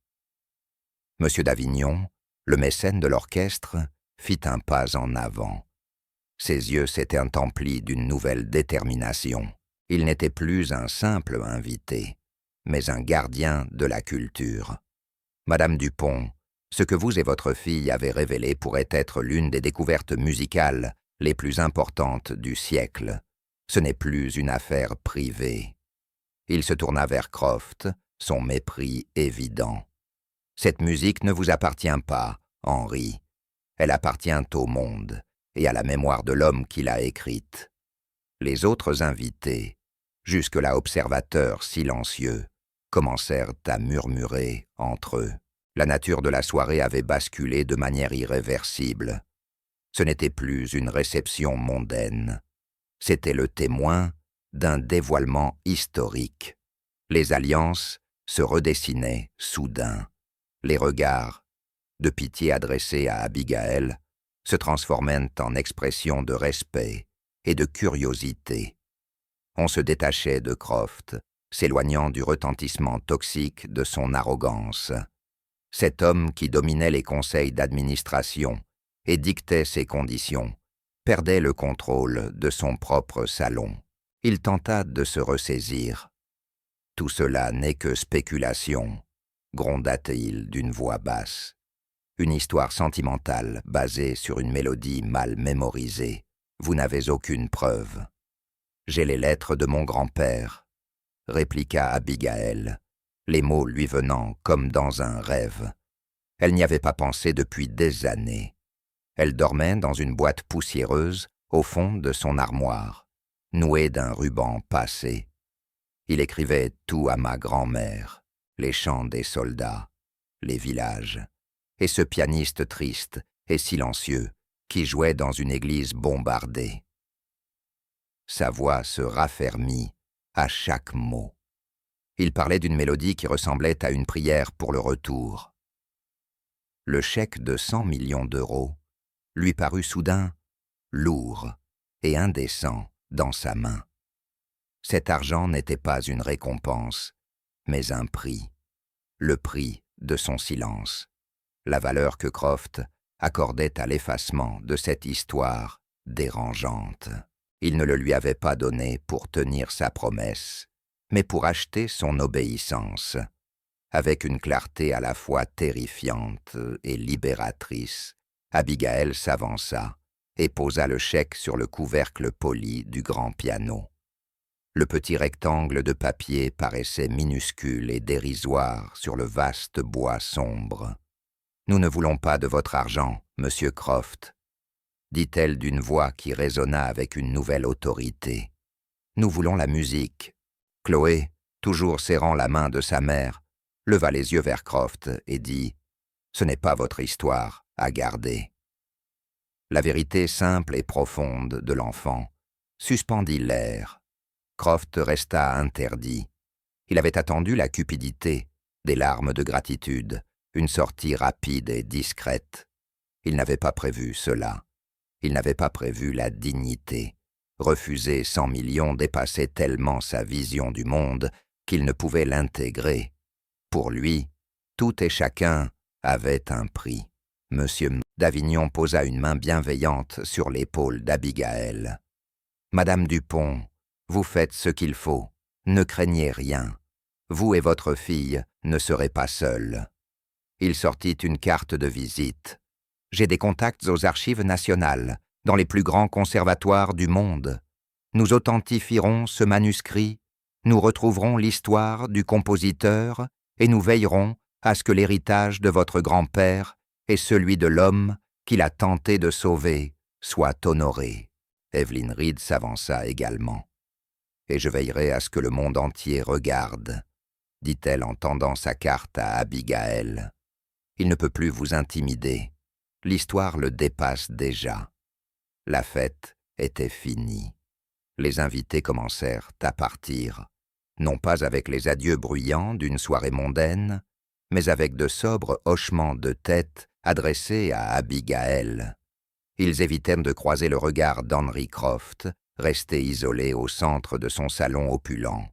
Monsieur d'Avignon, le mécène de l'orchestre, fit un pas en avant. Ses yeux s'étaient emplis d'une nouvelle détermination. Il n'était plus un simple invité, mais un gardien de la culture. Madame Dupont, ce que vous et votre fille avez révélé pourrait être l'une des découvertes musicales les plus importantes du siècle. Ce n'est plus une affaire privée. Il se tourna vers Croft, son mépris évident. Cette musique ne vous appartient pas, Henri. Elle appartient au monde et à la mémoire de l'homme qui l'a écrite. Les autres invités, jusque-là observateurs silencieux, commencèrent à murmurer entre eux. La nature de la soirée avait basculé de manière irréversible. Ce n'était plus une réception mondaine. C'était le témoin d'un dévoilement historique. Les alliances se redessinaient soudain. Les regards, de pitié adressés à Abigail, se transformèrent en expressions de respect et de curiosité. On se détachait de Croft, s'éloignant du retentissement toxique de son arrogance. Cet homme qui dominait les conseils d'administration et dictait ses conditions perdait le contrôle de son propre salon. Il tenta de se ressaisir. « Tout cela n'est que spéculation », gronda-t-il d'une voix basse. « Une histoire sentimentale basée sur une mélodie mal mémorisée. Vous n'avez aucune preuve. »« J'ai les lettres de mon grand-père, » répliqua Abigail, les mots lui venant comme dans un rêve. Elle n'y avait pas pensé depuis des années. Elle dormait dans une boîte poussiéreuse au fond de son armoire, nouée d'un ruban passé. Il écrivait tout à ma grand-mère, les chants des soldats, les villages, et ce pianiste triste et silencieux qui jouait dans une église bombardée. Sa voix se raffermit à chaque mot. Il parlait d'une mélodie qui ressemblait à une prière pour le retour. Le chèque de 100 millions d'euros lui parut soudain lourd et indécent dans sa main. Cet argent n'était pas une récompense, mais un prix, le prix de son silence, la valeur que Croft accordait à l'effacement de cette histoire dérangeante. Il ne le lui avait pas donné pour tenir sa promesse, mais pour acheter son obéissance, avec une clarté à la fois terrifiante et libératrice. Abigail s'avança et posa le chèque sur le couvercle poli du grand piano. Le petit rectangle de papier paraissait minuscule et dérisoire sur le vaste bois sombre. « Nous ne voulons pas de votre argent, monsieur Croft, » dit-elle d'une voix qui résonna avec une nouvelle autorité. « Nous voulons la musique. » Chloé, toujours serrant la main de sa mère, leva les yeux vers Croft et dit « Ce n'est pas votre histoire à garder. » La vérité simple et profonde de l'enfant suspendit l'air. Croft resta interdit. Il avait attendu la cupidité, des larmes de gratitude, une sortie rapide et discrète. Il n'avait pas prévu cela. Il n'avait pas prévu la dignité. Refuser 100 millions dépassait tellement sa vision du monde qu'il ne pouvait l'intégrer. Pour lui, tout et chacun avait un prix. Monsieur d'Avignon posa une main bienveillante sur l'épaule d'Abigaël. « Madame Dupont, vous faites ce qu'il faut. Ne craignez rien. Vous et votre fille ne serez pas seuls. » Il sortit une carte de visite. « J'ai des contacts aux archives nationales, dans les plus grands conservatoires du monde. Nous authentifierons ce manuscrit, nous retrouverons l'histoire du compositeur et nous veillerons à ce que l'héritage de votre grand-père et celui de l'homme qu'il a tenté de sauver soit honoré. » Evelyn Reed s'avança également. « Et je veillerai à ce que le monde entier regarde, » dit-elle en tendant sa carte à Abigaël. « Il ne peut plus vous intimider. L'histoire le dépasse déjà. » La fête était finie. Les invités commencèrent à partir, non pas avec les adieux bruyants d'une soirée mondaine, mais avec de sobres hochements de tête adressés à Abigaël. Ils évitèrent de croiser le regard d'Henry Croft, resté isolé au centre de son salon opulent.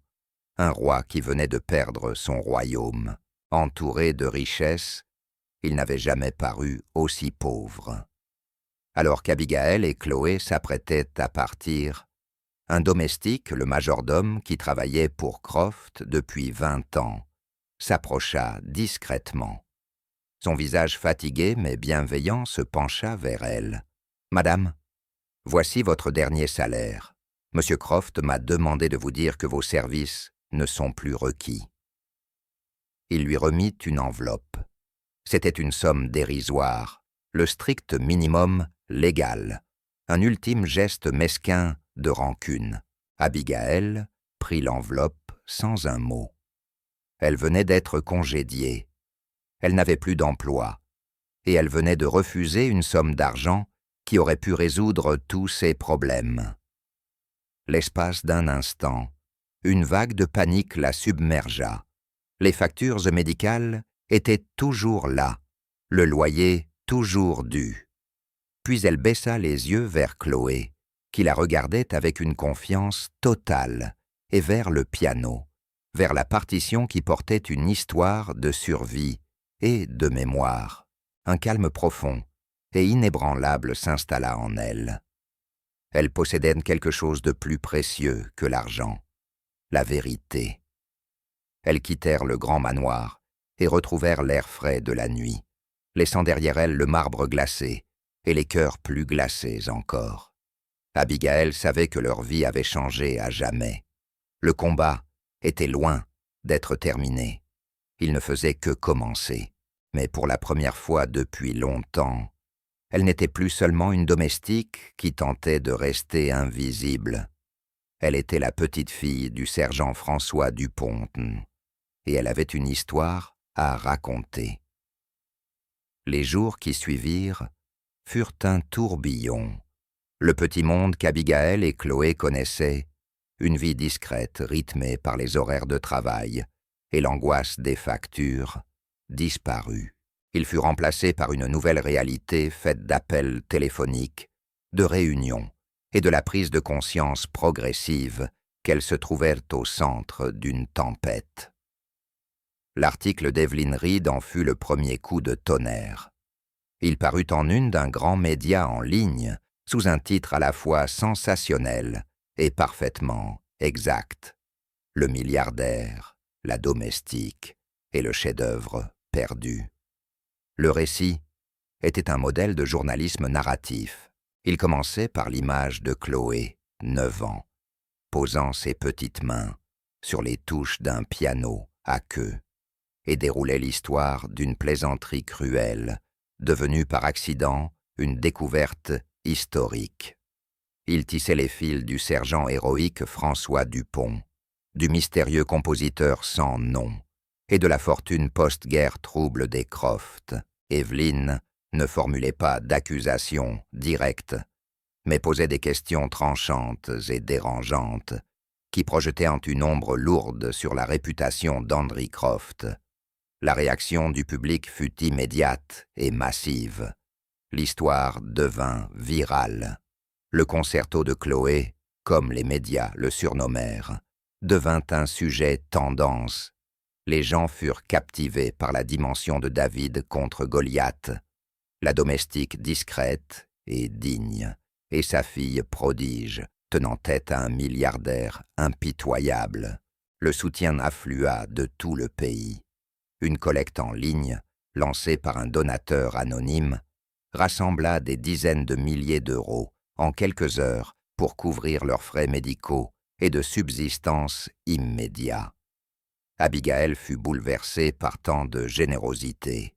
Un roi qui venait de perdre son royaume. Entouré de richesses, il n'avait jamais paru aussi pauvre. Alors qu'Abigaël et Chloé s'apprêtaient à partir, un domestique, le majordome qui travaillait pour Croft depuis 20 ans, s'approcha discrètement. Son visage fatigué mais bienveillant se pencha vers elle. « Madame, voici votre dernier salaire. Monsieur Croft m'a demandé de vous dire que vos services ne sont plus requis. » Il lui remit une enveloppe. C'était une somme dérisoire, le strict minimum légal, un ultime geste mesquin de rancune. Abigaël prit l'enveloppe sans un mot. Elle venait d'être congédiée. Elle n'avait plus d'emploi, et elle venait de refuser une somme d'argent qui aurait pu résoudre tous ses problèmes. L'espace d'un instant, une vague de panique la submergea. Les factures médicales étaient toujours là, le loyer toujours dû. Puis elle baissa les yeux vers Chloé, qui la regardait avec une confiance totale, et vers le piano, vers la partition qui portait une histoire de survie et de mémoire. Un calme profond et inébranlable s'installa en elle. Elle possédait quelque chose de plus précieux que l'argent, la vérité. Elles quittèrent le grand manoir et retrouvèrent l'air frais de la nuit, laissant derrière elles le marbre glacé et les cœurs plus glacés encore. Abigaël savait que leur vie avait changé à jamais. Le combat était loin d'être terminé. Il ne faisait que commencer. Mais pour la première fois depuis longtemps, elle n'était plus seulement une domestique qui tentait de rester invisible. Elle était la petite-fille du sergent François Dupont, et elle avait une histoire à raconter. Les jours qui suivirent furent un tourbillon. Le petit monde qu'Abigaël et Chloé connaissaient, une vie discrète rythmée par les horaires de travail et l'angoisse des factures, disparut. Il fut remplacé par une nouvelle réalité faite d'appels téléphoniques, de réunions et de la prise de conscience progressive qu'elle se trouvait au centre d'une tempête. L'article d'Evelyn Reed en fut le premier coup de tonnerre. Il parut en une d'un grand média en ligne, sous un titre à la fois sensationnel et parfaitement exact. Le milliardaire, la domestique et le chef-d'œuvre perdu. Le récit était un modèle de journalisme narratif. Il commençait par l'image de Chloé, 9 ans, posant ses petites mains sur les touches d'un piano à queue, et déroulait l'histoire d'une plaisanterie cruelle, devenue par accident une découverte historique. Il tissait les fils du sergent héroïque François Dupont, du mystérieux compositeur sans nom, et de la fortune post-guerre trouble des Croft. Evelyn ne formulait pas d'accusations directes, mais posait des questions tranchantes et dérangeantes, qui projetait une ombre lourde sur la réputation d'Henry Croft. La réaction du public fut immédiate et massive. L'histoire devint virale. Le concerto de Chloé, comme les médias le surnommèrent, devint un sujet tendance. Les gens furent captivés par la dimension de David contre Goliath, la domestique discrète et digne, et sa fille prodige, tenant tête à un milliardaire impitoyable. Le soutien afflua de tout le pays. Une collecte en ligne, lancée par un donateur anonyme, rassembla des dizaines de milliers d'euros en quelques heures pour couvrir leurs frais médicaux et de subsistance immédiats. Abigail fut bouleversée par tant de générosité.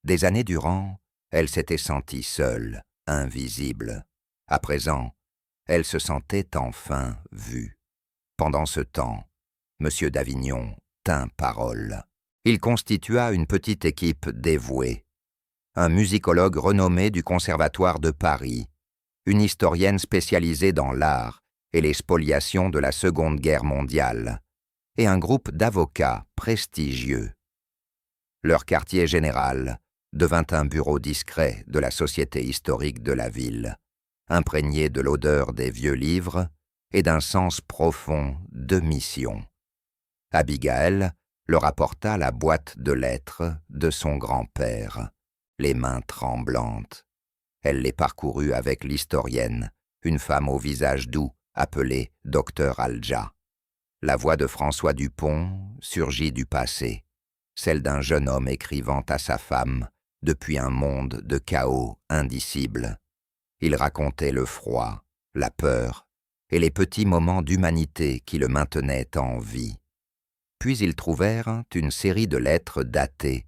Des années durant, elle s'était sentie seule, invisible. À présent, elle se sentait enfin vue. Pendant ce temps, M. d'Avignon tint parole. Il constitua une petite équipe dévouée. Un musicologue renommé du Conservatoire de Paris, une historienne spécialisée dans l'art et les spoliations de la Seconde Guerre mondiale, et un groupe d'avocats prestigieux. Leur quartier général devint un bureau discret de la Société historique de la ville, imprégné de l'odeur des vieux livres et d'un sens profond de mission. Abigail leur apporta la boîte de lettres de son grand-père, les mains tremblantes. Elle les parcourut avec l'historienne, une femme au visage doux, appelée Dr Alja. La voix de François Dupont surgit du passé, celle d'un jeune homme écrivant à sa femme depuis un monde de chaos indicible. Il racontait le froid, la peur et les petits moments d'humanité qui le maintenaient en vie. Puis ils trouvèrent une série de lettres datées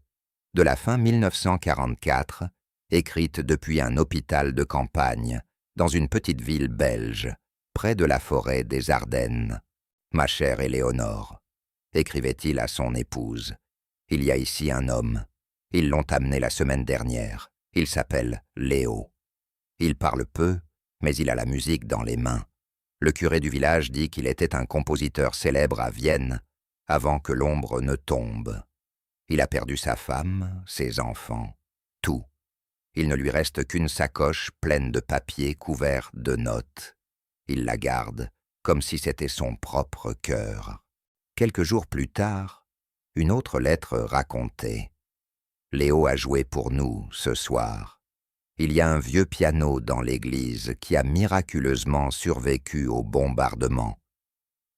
de la fin 1944, écrites depuis un hôpital de campagne dans une petite ville belge, près de la forêt des Ardennes. « Ma chère Éléonore, » écrivait-il à son épouse, « il y a ici un homme. Ils l'ont amené la semaine dernière. Il s'appelle Léo. Il parle peu, mais il a la musique dans les mains. Le curé du village dit qu'il était un compositeur célèbre à Vienne avant que l'ombre ne tombe. Il a perdu sa femme, ses enfants, tout. Il ne lui reste qu'une sacoche pleine de papiers couverts de notes. Il la garde comme si c'était son propre cœur. Quelques jours plus tard, une autre lettre racontait « Léo a joué pour nous ce soir. Il y a un vieux piano dans l'église qui a miraculeusement survécu au bombardement.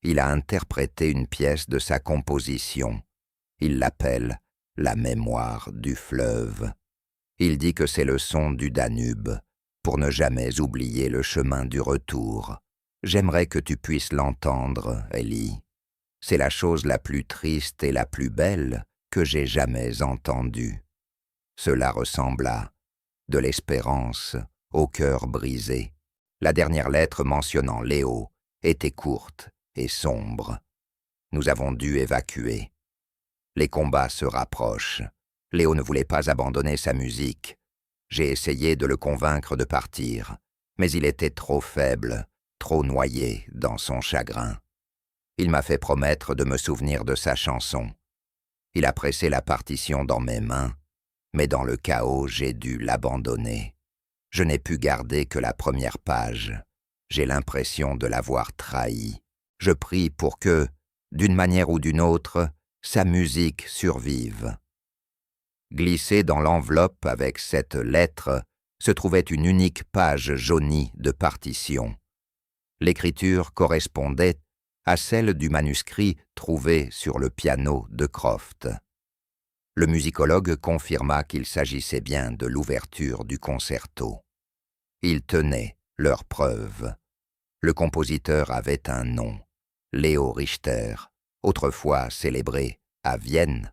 Il a interprété une pièce de sa composition. Il l'appelle « La mémoire du fleuve ». Il dit que c'est le son du Danube, pour ne jamais oublier le chemin du retour. J'aimerais que tu puisses l'entendre, Ellie. C'est la chose la plus triste et la plus belle que j'ai jamais entendue. Cela ressembla de l'espérance au cœur brisé. La dernière lettre mentionnant Léo était courte et sombre. Nous avons dû évacuer. Les combats se rapprochent. Léo ne voulait pas abandonner sa musique. J'ai essayé de le convaincre de partir, mais il était trop faible, trop noyé dans son chagrin. Il m'a fait promettre de me souvenir de sa chanson. Il a pressé la partition dans mes mains, mais dans le chaos, j'ai dû l'abandonner. Je n'ai pu garder que la première page. J'ai l'impression de l'avoir trahi. Je prie pour que, d'une manière ou d'une autre, sa musique survive. » Glissée dans l'enveloppe avec cette lettre se trouvait une unique page jaunie de partition. L'écriture correspondait à celle du manuscrit trouvé sur le piano de Croft. Le musicologue confirma qu'il s'agissait bien de l'ouverture du concerto. Ils tenaient leurs preuves. Le compositeur avait un nom, Léo Richter, autrefois célébré à Vienne,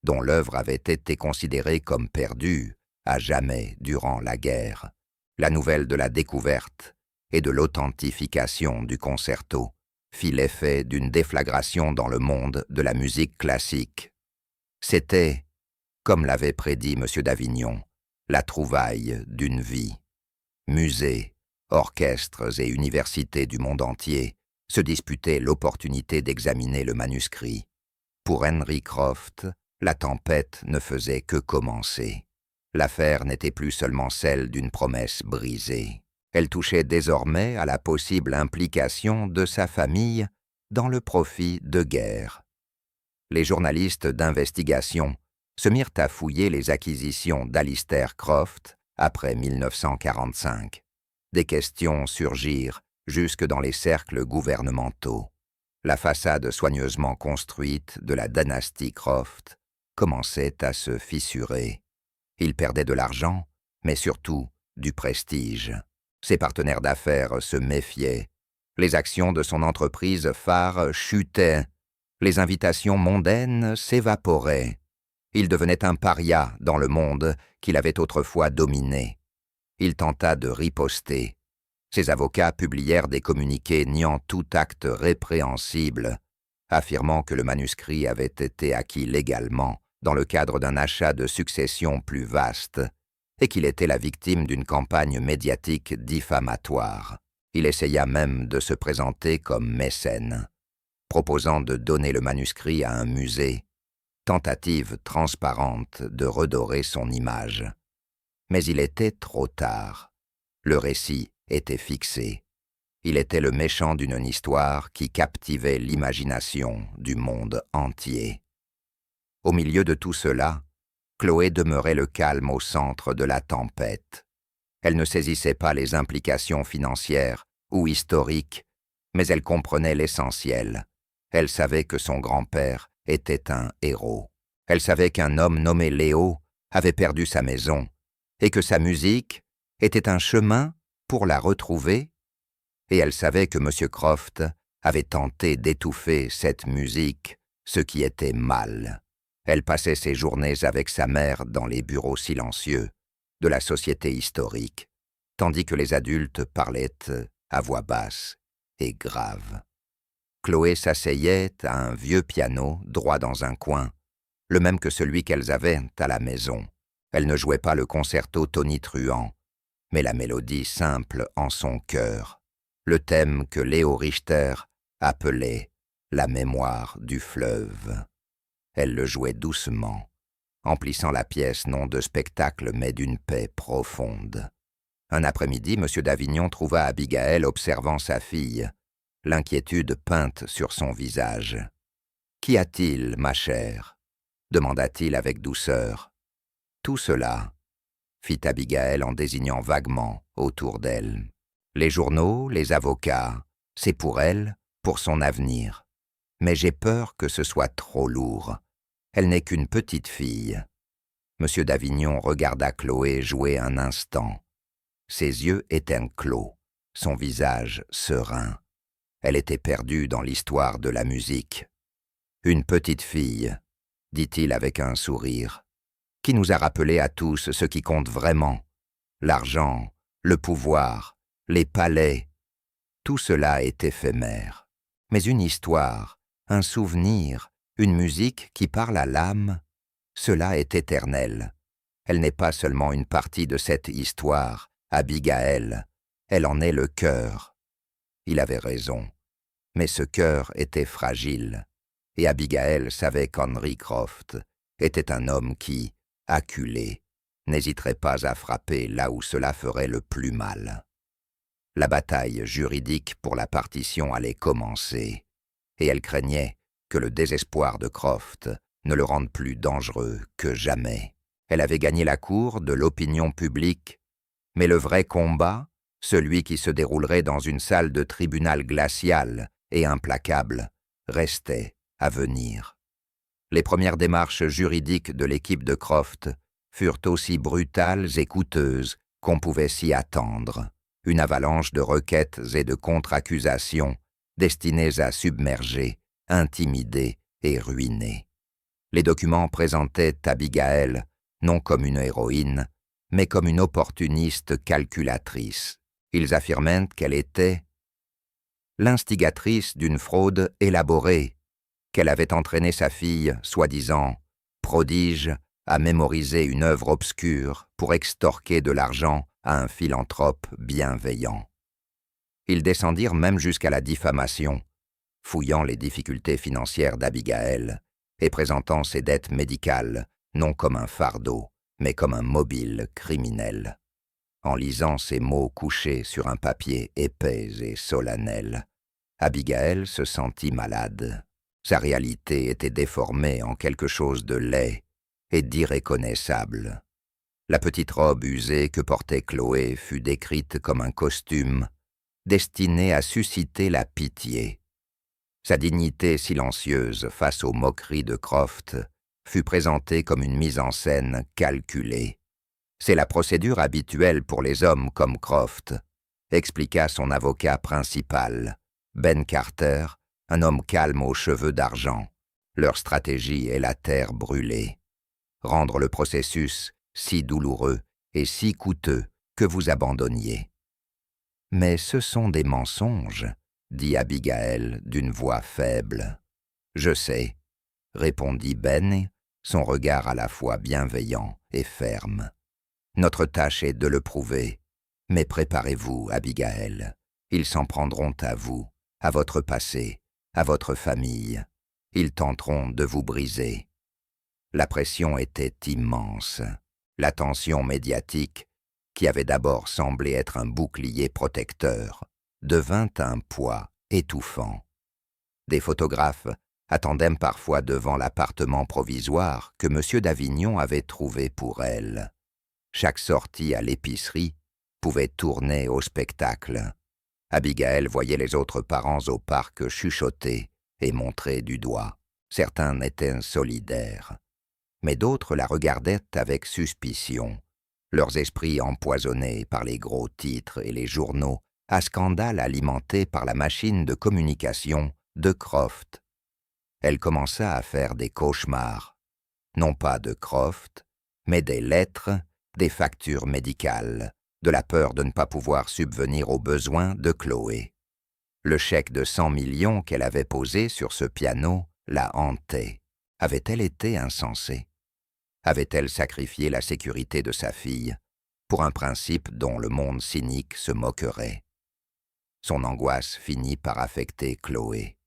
dont l'œuvre avait été considérée comme perdue à jamais durant la guerre. La nouvelle de la découverte et de l'authentification du concerto fit l'effet d'une déflagration dans le monde de la musique classique. C'était, comme l'avait prédit M. d'Avignon, la trouvaille d'une vie. Musées, orchestres et universités du monde entier se disputaient l'opportunité d'examiner le manuscrit. Pour Henry Croft, la tempête ne faisait que commencer. L'affaire n'était plus seulement celle d'une promesse brisée. Elle touchait désormais à la possible implication de sa famille dans le profit de guerre. Les journalistes d'investigation se mirent à fouiller les acquisitions d'Alistair Croft après 1945. Des questions surgirent jusque dans les cercles gouvernementaux. La façade soigneusement construite de la dynastie Croft commençait à se fissurer. Il perdait de l'argent, mais surtout du prestige. Ses partenaires d'affaires se méfiaient. Les actions de son entreprise phare chutaient. Les invitations mondaines s'évaporaient. Il devenait un paria dans le monde qu'il avait autrefois dominé. Il tenta de riposter. Ses avocats publièrent des communiqués niant tout acte répréhensible, affirmant que le manuscrit avait été acquis légalement dans le cadre d'un achat de succession plus vaste et qu'il était la victime d'une campagne médiatique diffamatoire. Il essaya même de se présenter comme mécène, proposant de donner le manuscrit à un musée, tentative transparente de redorer son image. Mais il était trop tard. Le récit était fixé. Il était le méchant d'une histoire qui captivait l'imagination du monde entier. Au milieu de tout cela, Chloé demeurait le calme au centre de la tempête. Elle ne saisissait pas les implications financières ou historiques, mais elle comprenait l'essentiel. Elle savait que son grand-père était un héros. Elle savait qu'un homme nommé Léo avait perdu sa maison et que sa musique était un chemin pour la retrouver, et elle savait que M. Croft avait tenté d'étouffer cette musique, ce qui était mal. Elle passait ses journées avec sa mère dans les bureaux silencieux de la Société historique, tandis que les adultes parlaient à voix basse et grave. Chloé s'asseyait à un vieux piano droit dans un coin, le même que celui qu'elles avaient à la maison. Elle ne jouait pas le concerto tonitruant, mais la mélodie simple en son cœur, le thème que Léo Richter appelait « la mémoire du fleuve ». Elle le jouait doucement, emplissant la pièce non de spectacle mais d'une paix profonde. Un après-midi, M. d'Avignon trouva Abigail observant sa fille, l'inquiétude peinte sur son visage. « Qu'y a-t-il, ma chère ?» demanda-t-il avec douceur. « Tout cela, » fit Abigail en désignant vaguement autour d'elle. « Les journaux, les avocats, c'est pour elle, pour son avenir. Mais j'ai peur que ce soit trop lourd. Elle n'est qu'une petite fille. » M. d'Avignon regarda Chloé jouer un instant. Ses yeux étaient clos, son visage serein. Elle était perdue dans l'histoire de la musique. « Une petite fille, » dit-il avec un sourire, qui nous a rappelé à tous ce qui compte vraiment. L'argent, le pouvoir, les palais, tout cela est éphémère. Mais une histoire, un souvenir, une musique qui parle à l'âme, cela est éternel. Elle n'est pas seulement une partie de cette histoire, Abigail, elle en est le cœur. Il avait raison, mais ce cœur était fragile, et Abigail savait qu'Henry Croft était un homme qui, acculé, n'hésiterait pas à frapper là où cela ferait le plus mal. La bataille juridique pour la partition allait commencer, et elle craignait que le désespoir de Croft ne le rende plus dangereux que jamais. Elle avait gagné la cour de l'opinion publique, mais le vrai combat, celui qui se déroulerait dans une salle de tribunal glaciale et implacable, restait à venir. Les premières démarches juridiques de l'équipe de Croft furent aussi brutales et coûteuses qu'on pouvait s'y attendre. Une avalanche de requêtes et de contre-accusations destinées à submerger, intimider et ruiner. Les documents présentaient Abigail non comme une héroïne, mais comme une opportuniste calculatrice. Ils affirmaient qu'elle était l'instigatrice d'une fraude élaborée, qu'elle avait entraîné sa fille, soi-disant prodige, à mémoriser une œuvre obscure pour extorquer de l'argent à un philanthrope bienveillant. Ils descendirent même jusqu'à la diffamation, fouillant les difficultés financières d'Abigaël et présentant ses dettes médicales non comme un fardeau, mais comme un mobile criminel. En lisant ces mots couchés sur un papier épais et solennel, Abigaël se sentit malade. Sa réalité était déformée en quelque chose de laid et d'irréconnaissable. La petite robe usée que portait Chloé fut décrite comme un costume destiné à susciter la pitié. Sa dignité silencieuse face aux moqueries de Croft fut présentée comme une mise en scène calculée. C'est la procédure habituelle pour les hommes comme Croft, expliqua son avocat principal, Ben Carter, un homme calme aux cheveux d'argent. Leur stratégie est la terre brûlée. Rendre le processus si douloureux et si coûteux que vous abandonniez. « Mais ce sont des mensonges, » dit Abigaël d'une voix faible. « Je sais, » répondit Ben, son regard à la fois bienveillant et ferme. « Notre tâche est de le prouver, mais préparez-vous, Abigaël. Ils s'en prendront à vous, à votre passé, à votre famille. Ils tenteront de vous briser. » La pression était immense. L'attention médiatique, qui avait d'abord semblé être un bouclier protecteur, devint un poids étouffant. Des photographes attendaient parfois devant l'appartement provisoire que M. d'Avignon avait trouvé pour elle. Chaque sortie à l'épicerie pouvait tourner au spectacle. Abigaël voyait les autres parents au parc chuchoter et montrer du doigt. Certains étaient solidaires, mais d'autres la regardaient avec suspicion, leurs esprits empoisonnés par les gros titres et les journaux à scandale alimentés par la machine de communication de Croft. Elle commença à faire des cauchemars, non pas de Croft, mais des lettres, des factures médicales, de la peur de ne pas pouvoir subvenir aux besoins de Chloé. Le chèque de 100 millions qu'elle avait posé sur ce piano la hantait. Avait-elle été insensée? Avait-elle sacrifié la sécurité de sa fille pour un principe dont le monde cynique se moquerait? Son angoisse finit par affecter Chloé.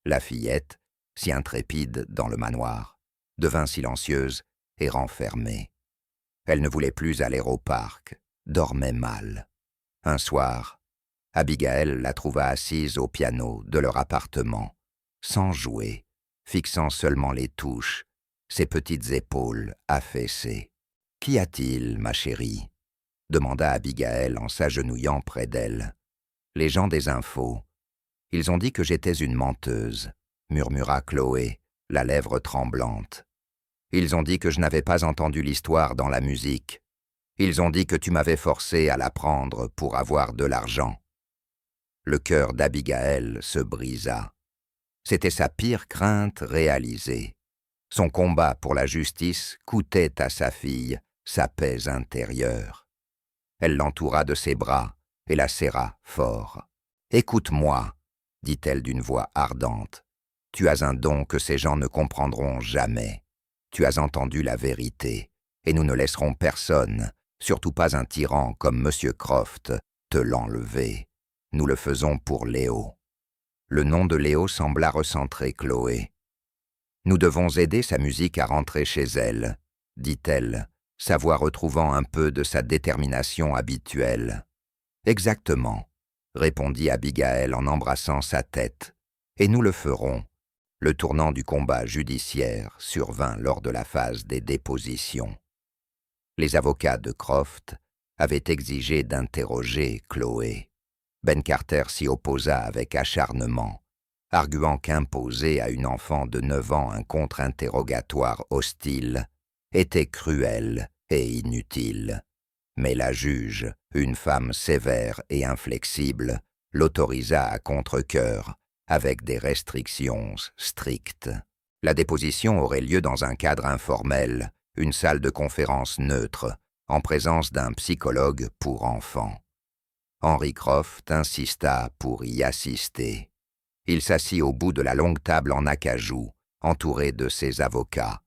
La fillette, si intrépide dans le manoir, devint silencieuse et renfermée. Elle ne voulait plus aller au parc, dormait mal. Un soir, Abigaël la trouva assise au piano de leur appartement, sans jouer, fixant seulement les touches, ses petites épaules affaissées. « Qu'y a-t-il, ma chérie ?» demanda Abigaël en s'agenouillant près d'elle. « Les gens des infos. Ils ont dit que j'étais une menteuse, » murmura Chloé, la lèvre tremblante. « Ils ont dit que je n'avais pas entendu l'histoire dans la musique. Ils ont dit que tu m'avais forcé à la prendre pour avoir de l'argent. » Le cœur d'Abigaël se brisa. C'était sa pire crainte réalisée. Son combat pour la justice coûtait à sa fille sa paix intérieure. Elle l'entoura de ses bras et la serra fort. « Écoute-moi, » dit-elle d'une voix ardente. « Tu as un don que ces gens ne comprendront jamais. Tu as entendu la vérité, et nous ne laisserons personne, surtout pas un tyran comme M. Croft, te l'enlever. Nous le faisons pour Léo. » Le nom de Léo sembla recentrer Chloé. « Nous devons aider sa musique à rentrer chez elle, » dit-elle, sa voix retrouvant un peu de sa détermination habituelle. « Exactement, » répondit Abigaël en embrassant sa tête. « Et nous le ferons. » Le tournant du combat judiciaire survint lors de la phase des dépositions. Les avocats de Croft avaient exigé d'interroger Chloé. Ben Carter s'y opposa avec acharnement, arguant qu'imposer à une enfant de 9 ans un contre-interrogatoire hostile était cruel et inutile. Mais la juge, une femme sévère et inflexible, l'autorisa à contre-cœur, avec des restrictions strictes. La déposition aurait lieu dans un cadre informel, une salle de conférence neutre, en présence d'un psychologue pour enfants. Henry Croft insista pour y assister. Il s'assit au bout de la longue table en acajou, entouré de ses avocats.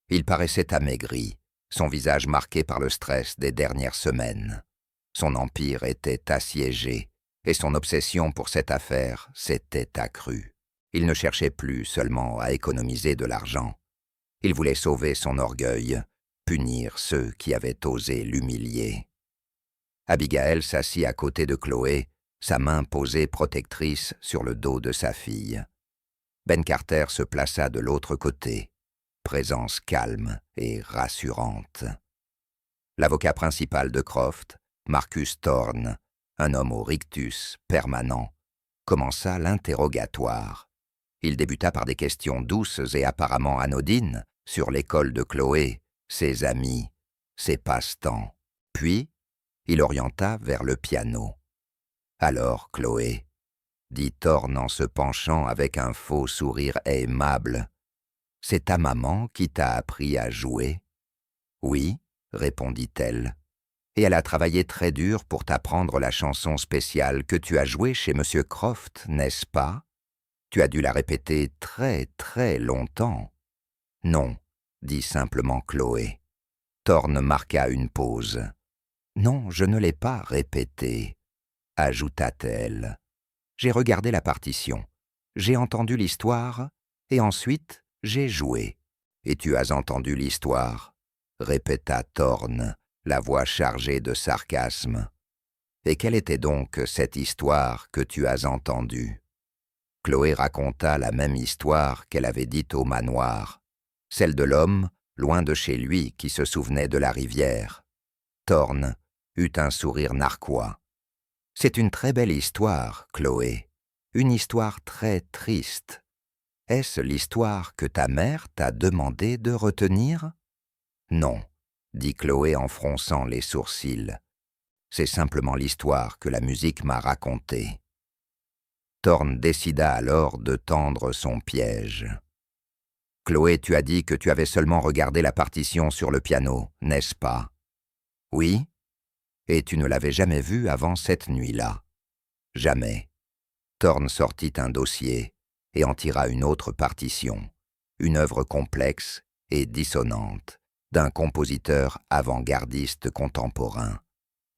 Il paraissait amaigri, son visage marqué par le stress des dernières semaines. Son empire était assiégé, et son obsession pour cette affaire s'était accrue. Il ne cherchait plus seulement à économiser de l'argent. Il voulait sauver son orgueil, punir ceux qui avaient osé l'humilier. Abigail s'assit à côté de Chloé, sa main posée protectrice sur le dos de sa fille. Ben Carter se plaça de l'autre côté, présence calme et rassurante. L'avocat principal de Croft, Marcus Thorne, un homme au rictus permanent, commença l'interrogatoire. Il débuta par des questions douces et apparemment anodines sur l'école de Chloé, ses amis, ses passe-temps. Puis, il orienta vers le piano. « Alors, Chloé, » dit Thorne en se penchant avec un faux sourire aimable, « c'est ta maman qui t'a appris à jouer ?»« Oui, » répondit-elle, « et elle a travaillé très dur pour t'apprendre la chanson spéciale que tu as jouée chez M. Croft, n'est-ce pas? Tu as dû la répéter très, très longtemps. »« Non, » dit simplement Chloé. Thorne marqua une pause. « Non, je ne l'ai pas répétée, » ajouta-t-elle. « J'ai regardé la partition, j'ai entendu l'histoire, et ensuite j'ai joué. »« Et tu as entendu l'histoire ?» répéta Thorne, la voix chargée de sarcasme. « Et quelle était donc cette histoire que tu as entendue ?» Chloé raconta la même histoire qu'elle avait dite au manoir, celle de l'homme, loin de chez lui, qui se souvenait de la rivière. Thorne eut un sourire narquois. « C'est une très belle histoire, Chloé, une histoire très triste. Est-ce l'histoire que ta mère t'a demandé de retenir ?»« Non, » dit Chloé en fronçant les sourcils. « C'est simplement l'histoire que la musique m'a racontée. » Thorne décida alors de tendre son piège. « Chloé, tu as dit que tu avais seulement regardé la partition sur le piano, n'est-ce pas? »« Oui. Et tu ne l'avais jamais vue avant cette nuit-là. »« Jamais. » Thorne sortit un dossier et en tira une autre partition, une œuvre complexe et dissonante, d'un compositeur avant-gardiste contemporain,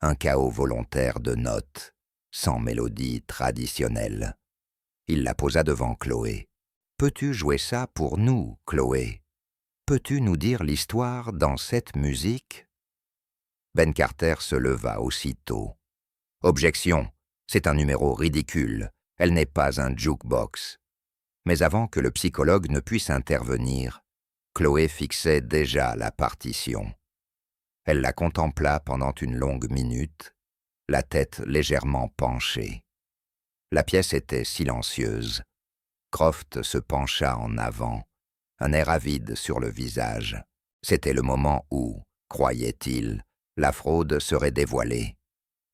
un chaos volontaire de notes, sans mélodie traditionnelle. Il la posa devant Chloé. « Peux-tu jouer ça pour nous, Chloé? Peux-tu nous dire l'histoire dans cette musique ?» Ben Carter se leva aussitôt. « Objection, c'est un numéro ridicule, elle n'est pas un jukebox. » Mais avant que le psychologue ne puisse intervenir, Chloé fixait déjà la partition. Elle la contempla pendant une longue minute, la tête légèrement penchée. La pièce était silencieuse. Croft se pencha en avant, un air avide sur le visage. C'était le moment où, croyait-il, la fraude serait dévoilée.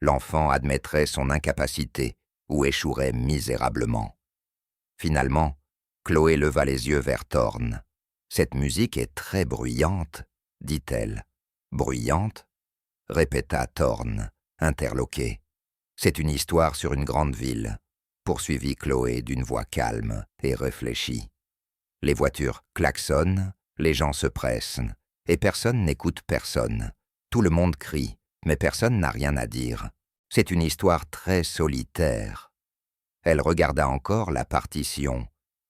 L'enfant admettrait son incapacité ou échouerait misérablement. Finalement, Chloé leva les yeux vers Thorne. « Cette musique est très bruyante, » dit-elle. « Bruyante ?» répéta Thorne, interloqué. « C'est une histoire sur une grande ville, » poursuivit Chloé d'une voix calme et réfléchie. « Les voitures klaxonnent, les gens se pressent, et personne n'écoute personne. Tout le monde crie, mais personne n'a rien à dire. C'est une histoire très solitaire. » Elle regarda encore la partition,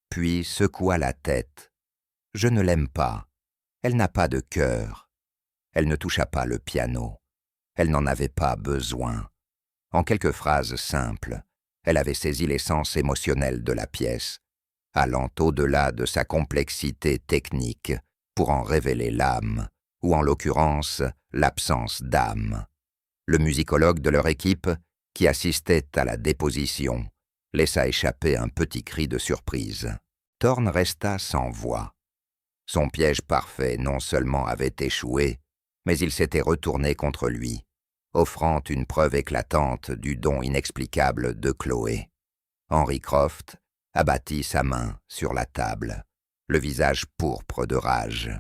puis secoua la tête. « Je ne l'aime pas. Elle n'a pas de cœur. » Elle ne toucha pas le piano. Elle n'en avait pas besoin. En quelques phrases simples, elle avait saisi l'essence émotionnelle de la pièce, allant au-delà de sa complexité technique pour en révéler l'âme, ou en l'occurrence l'absence d'âme. Le musicologue de leur équipe, qui assistait à la déposition, laissa échapper un petit cri de surprise. Thorne resta sans voix. Son piège parfait non seulement avait échoué, mais il s'était retourné contre lui, offrant une preuve éclatante du don inexplicable de Chloé. Henry Croft abattit sa main sur la table, le visage pourpre de rage.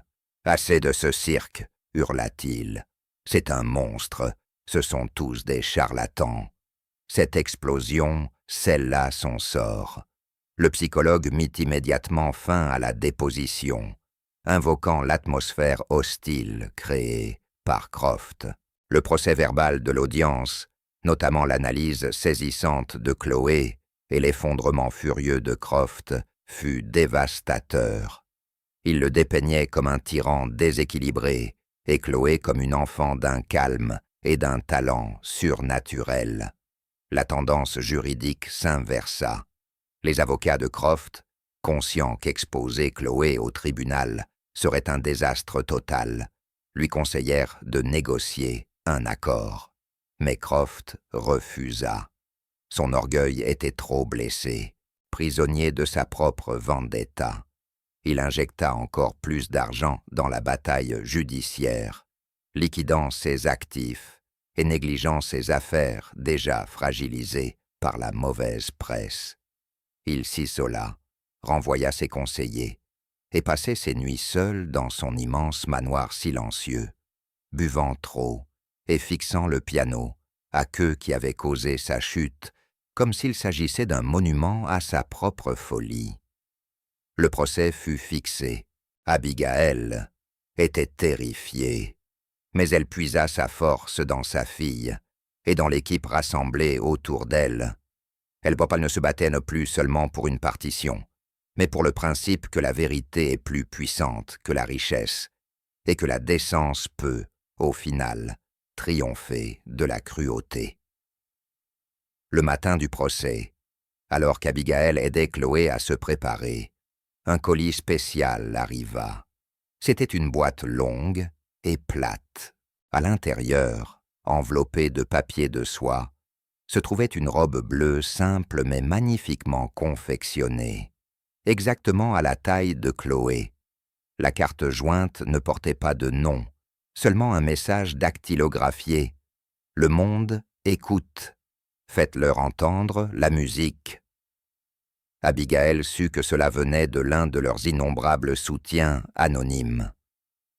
« Assez de ce cirque !» hurla-t-il. « C'est un monstre, ce sont tous des charlatans. Cette explosion scella son sort. » Le psychologue mit immédiatement fin à la déposition, invoquant l'atmosphère hostile créée par Croft. Le procès-verbal de l'audience notamment l'analyse saisissante de Chloé et l'effondrement furieux de Croft, fut dévastateur. Il le dépeignait comme un tyran déséquilibré et Chloé comme une enfant d'un calme et d'un talent surnaturel. La tendance juridique s'inversa. Les avocats de Croft, conscients qu'exposer Chloé au tribunal serait un désastre total, lui conseillèrent de négocier un accord. Mais Croft refusa. Son orgueil était trop blessé, prisonnier de sa propre vendetta. Il injecta encore plus d'argent dans la bataille judiciaire, liquidant ses actifs et négligeant ses affaires déjà fragilisées par la mauvaise presse. Il s'isola, renvoya ses conseillers et passait ses nuits seul dans son immense manoir silencieux, buvant trop et fixant le piano à queue qui avait causé sa chute, comme s'il s'agissait d'un monument à sa propre folie. Le procès fut fixé. Abigail était terrifiée, mais elle puisa sa force dans sa fille et dans l'équipe rassemblée autour d'elle. El Bhopal ne se battait non plus seulement pour une partition, mais pour le principe que la vérité est plus puissante que la richesse et que la décence peut, au final, triompher de la cruauté. Le matin du procès, alors qu'Abigail aidait Chloé à se préparer, un colis spécial arriva. C'était une boîte longue et plate. À l'intérieur, enveloppée de papier de soie, se trouvait une robe bleue simple mais magnifiquement confectionnée, exactement à la taille de Chloé. La carte jointe ne portait pas de nom, seulement un message dactylographié. « Le monde écoute. Faites-leur entendre la musique. » Abigail sut que cela venait de l'un de leurs innombrables soutiens anonymes.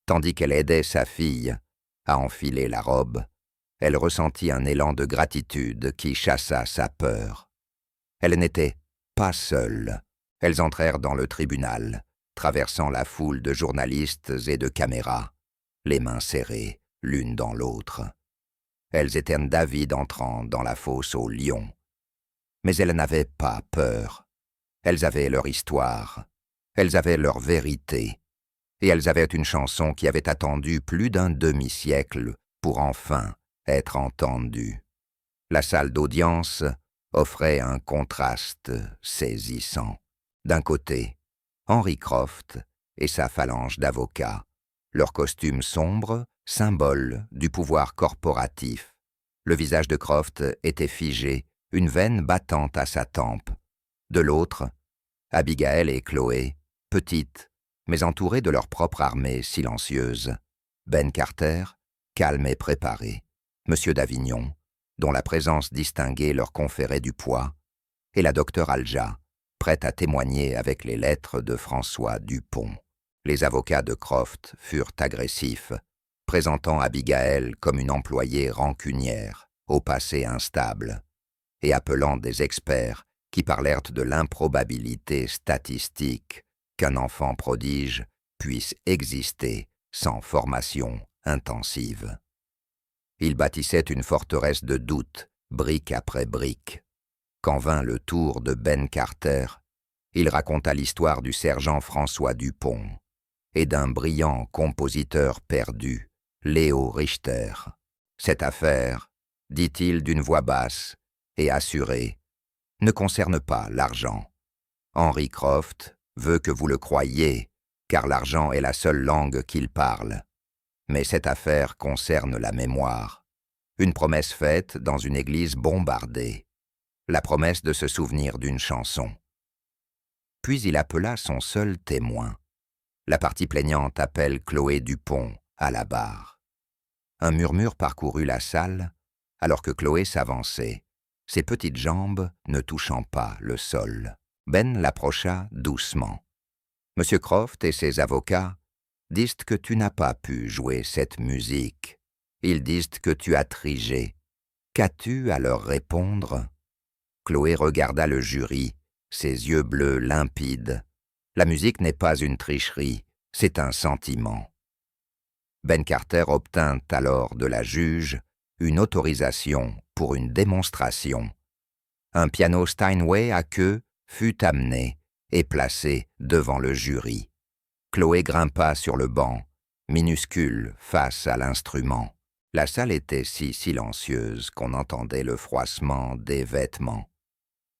Tandis qu'elle aidait sa fille à enfiler la robe, elle ressentit un élan de gratitude qui chassa sa peur. Elle n'était pas seule. Elles entrèrent dans le tribunal, traversant la foule de journalistes et de caméras, les mains serrées l'une dans l'autre. Elles étaient David entrant dans la fosse aux lions. Mais elles n'avaient pas peur. Elles avaient leur histoire, elles avaient leur vérité, et elles avaient une chanson qui avait attendu plus d'un demi-siècle pour enfin être entendue. La salle d'audience offrait un contraste saisissant. D'un côté, Henry Croft et sa phalange d'avocats, leur costume sombre, symbole du pouvoir corporatif. Le visage de Croft était figé, une veine battante à sa tempe. De l'autre, Abigail et Chloé, petites, mais entourées de leur propre armée silencieuse. Ben Carter, calme et préparé. Monsieur d'Avignon, dont la présence distinguée leur conférait du poids, et la docteure Alja, prête à témoigner avec les lettres de François Dupont. Les avocats de Croft furent agressifs, présentant Abigail comme une employée rancunière, au passé instable, et appelant des experts qui parlèrent de l'improbabilité statistique qu'un enfant prodige puisse exister sans formation intensive. Il bâtissait une forteresse de doutes, brique après brique. Quand vint le tour de Ben Carter, il raconta l'histoire du sergent François Dupont et d'un brillant compositeur perdu, Léo Richter. Cette affaire, dit-il d'une voix basse et assurée, ne concerne pas l'argent. Henry Croft veut que vous le croyiez, car l'argent est la seule langue qu'il parle. Mais cette affaire concerne la mémoire. Une promesse faite dans une église bombardée. La promesse de se souvenir d'une chanson. Puis il appela son seul témoin. La partie plaignante appelle Chloé Dupont à la barre. Un murmure parcourut la salle, alors que Chloé s'avançait, ses petites jambes ne touchant pas le sol. Ben l'approcha doucement. « Monsieur Croft et ses avocats disent que tu n'as pas pu jouer cette musique. Ils disent que tu as triché. Qu'as-tu à leur répondre ?» Chloé regarda le jury, ses yeux bleus limpides. « La musique n'est pas une tricherie, c'est un sentiment. » Ben Carter obtint alors de la juge une autorisation pour pour une démonstration. Un piano Steinway à queue fut amené et placé devant le jury. Chloé grimpa sur le banc, minuscule face à l'instrument. La salle était si silencieuse qu'on entendait le froissement des vêtements.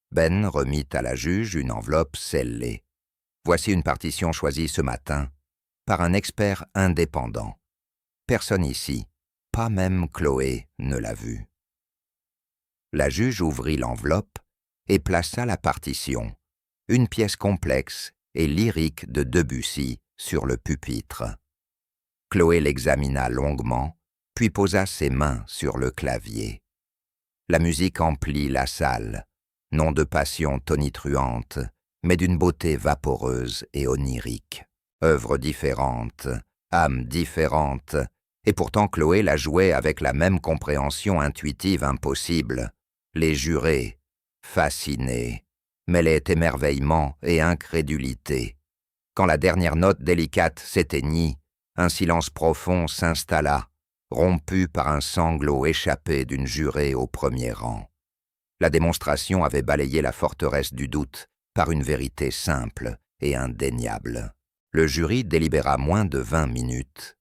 Ben remit à la juge une enveloppe scellée. Voici une partition choisie ce matin par un expert indépendant. Personne ici, pas même Chloé, ne l'a vue. La juge ouvrit l'enveloppe et plaça la partition, une pièce complexe et lyrique de Debussy, sur le pupitre. Chloé l'examina longuement, puis posa ses mains sur le clavier. La musique emplit la salle, non de passion tonitruante, mais d'une beauté vaporeuse et onirique. Œuvre différente, âme différente, et pourtant Chloé la jouait avec la même compréhension intuitive impossible. Les jurés, fascinés, mêlaient émerveillement et incrédulité. Quand la dernière note délicate s'éteignit, un silence profond s'installa, rompu par un sanglot échappé d'une jurée au premier rang. La démonstration avait balayé la forteresse du doute par une vérité simple et indéniable. Le jury délibéra moins de 20 minutes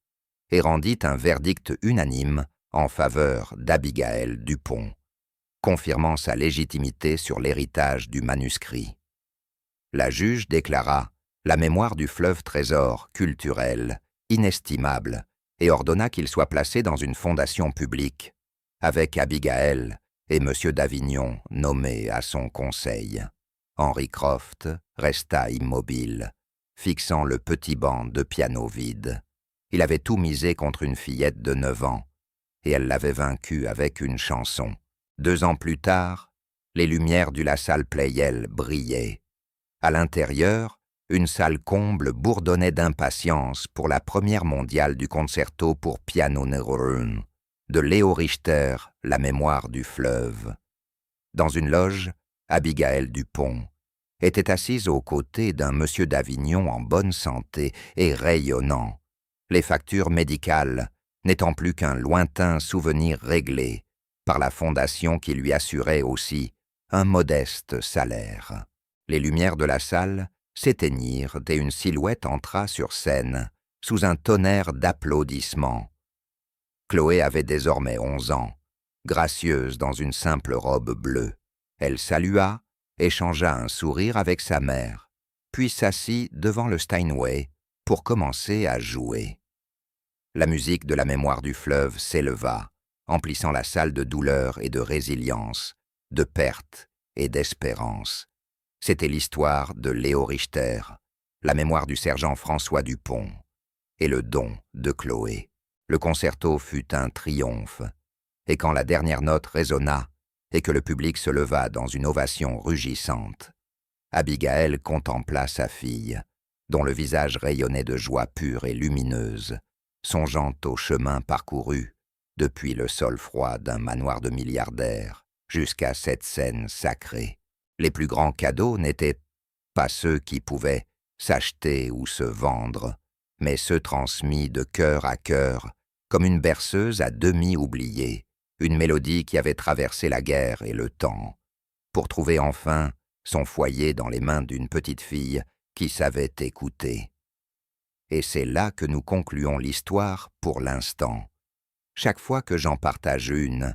et rendit un verdict unanime en faveur d'Abigaël Dupont, confirmant sa légitimité sur l'héritage du manuscrit. La juge déclara la mémoire du fleuve trésor culturel inestimable et ordonna qu'il soit placé dans une fondation publique, avec Abigaël et M. d'Avignon nommés à son conseil. Henry Croft resta immobile, fixant le petit banc de piano vide. Il avait tout misé contre une fillette de 9 ans, et elle l'avait vaincu avec une chanson. 2 ans plus tard, les lumières du La Salle Pleyel brillaient. À l'intérieur, une salle comble bourdonnait d'impatience pour la première mondiale du concerto pour piano numéro 1 de Léo Richter, La mémoire du fleuve. Dans une loge, Abigaël Dupont était assise aux côtés d'un monsieur d'Avignon en bonne santé et rayonnant, les factures médicales n'étant plus qu'un lointain souvenir réglé par la fondation qui lui assurait aussi un modeste salaire. Les lumières de la salle s'éteignirent et une silhouette entra sur scène sous un tonnerre d'applaudissements. Chloé avait désormais 11 ans, gracieuse dans une simple robe bleue. Elle salua, échangea un sourire avec sa mère, puis s'assit devant le Steinway pour commencer à jouer. La musique de La mémoire du fleuve s'éleva, emplissant la salle de douleur et de résilience, de perte et d'espérance. C'était l'histoire de Léo Richter, La mémoire du sergent François Dupont, et le don de Chloé. Le concerto fut un triomphe, et quand la dernière note résonna et que le public se leva dans une ovation rugissante, Abigaël contempla sa fille, dont le visage rayonnait de joie pure et lumineuse, songeant au chemin parcouru depuis le sol froid d'un manoir de milliardaire jusqu'à cette scène sacrée. Les plus grands cadeaux n'étaient pas ceux qui pouvaient s'acheter ou se vendre, mais ceux transmis de cœur à cœur, comme une berceuse à demi oubliée, une mélodie qui avait traversé la guerre et le temps, pour trouver enfin son foyer dans les mains d'une petite fille qui savait écouter. Et c'est là que nous concluons l'histoire pour l'instant. Chaque fois que j'en partage une,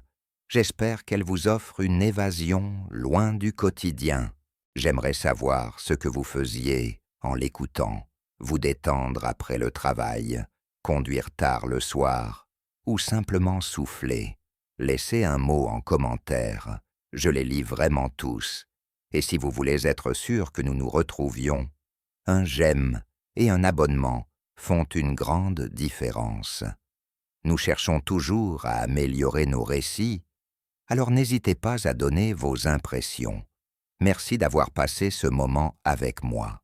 j'espère qu'elle vous offre une évasion loin du quotidien. J'aimerais savoir ce que vous faisiez en l'écoutant, vous détendre après le travail, conduire tard le soir, ou simplement souffler. Laissez un mot en commentaire, je les lis vraiment tous. Et si vous voulez être sûr que nous nous retrouvions, un j'aime et un abonnement font une grande différence. Nous cherchons toujours à améliorer nos récits, alors n'hésitez pas à donner vos impressions. Merci d'avoir passé ce moment avec moi.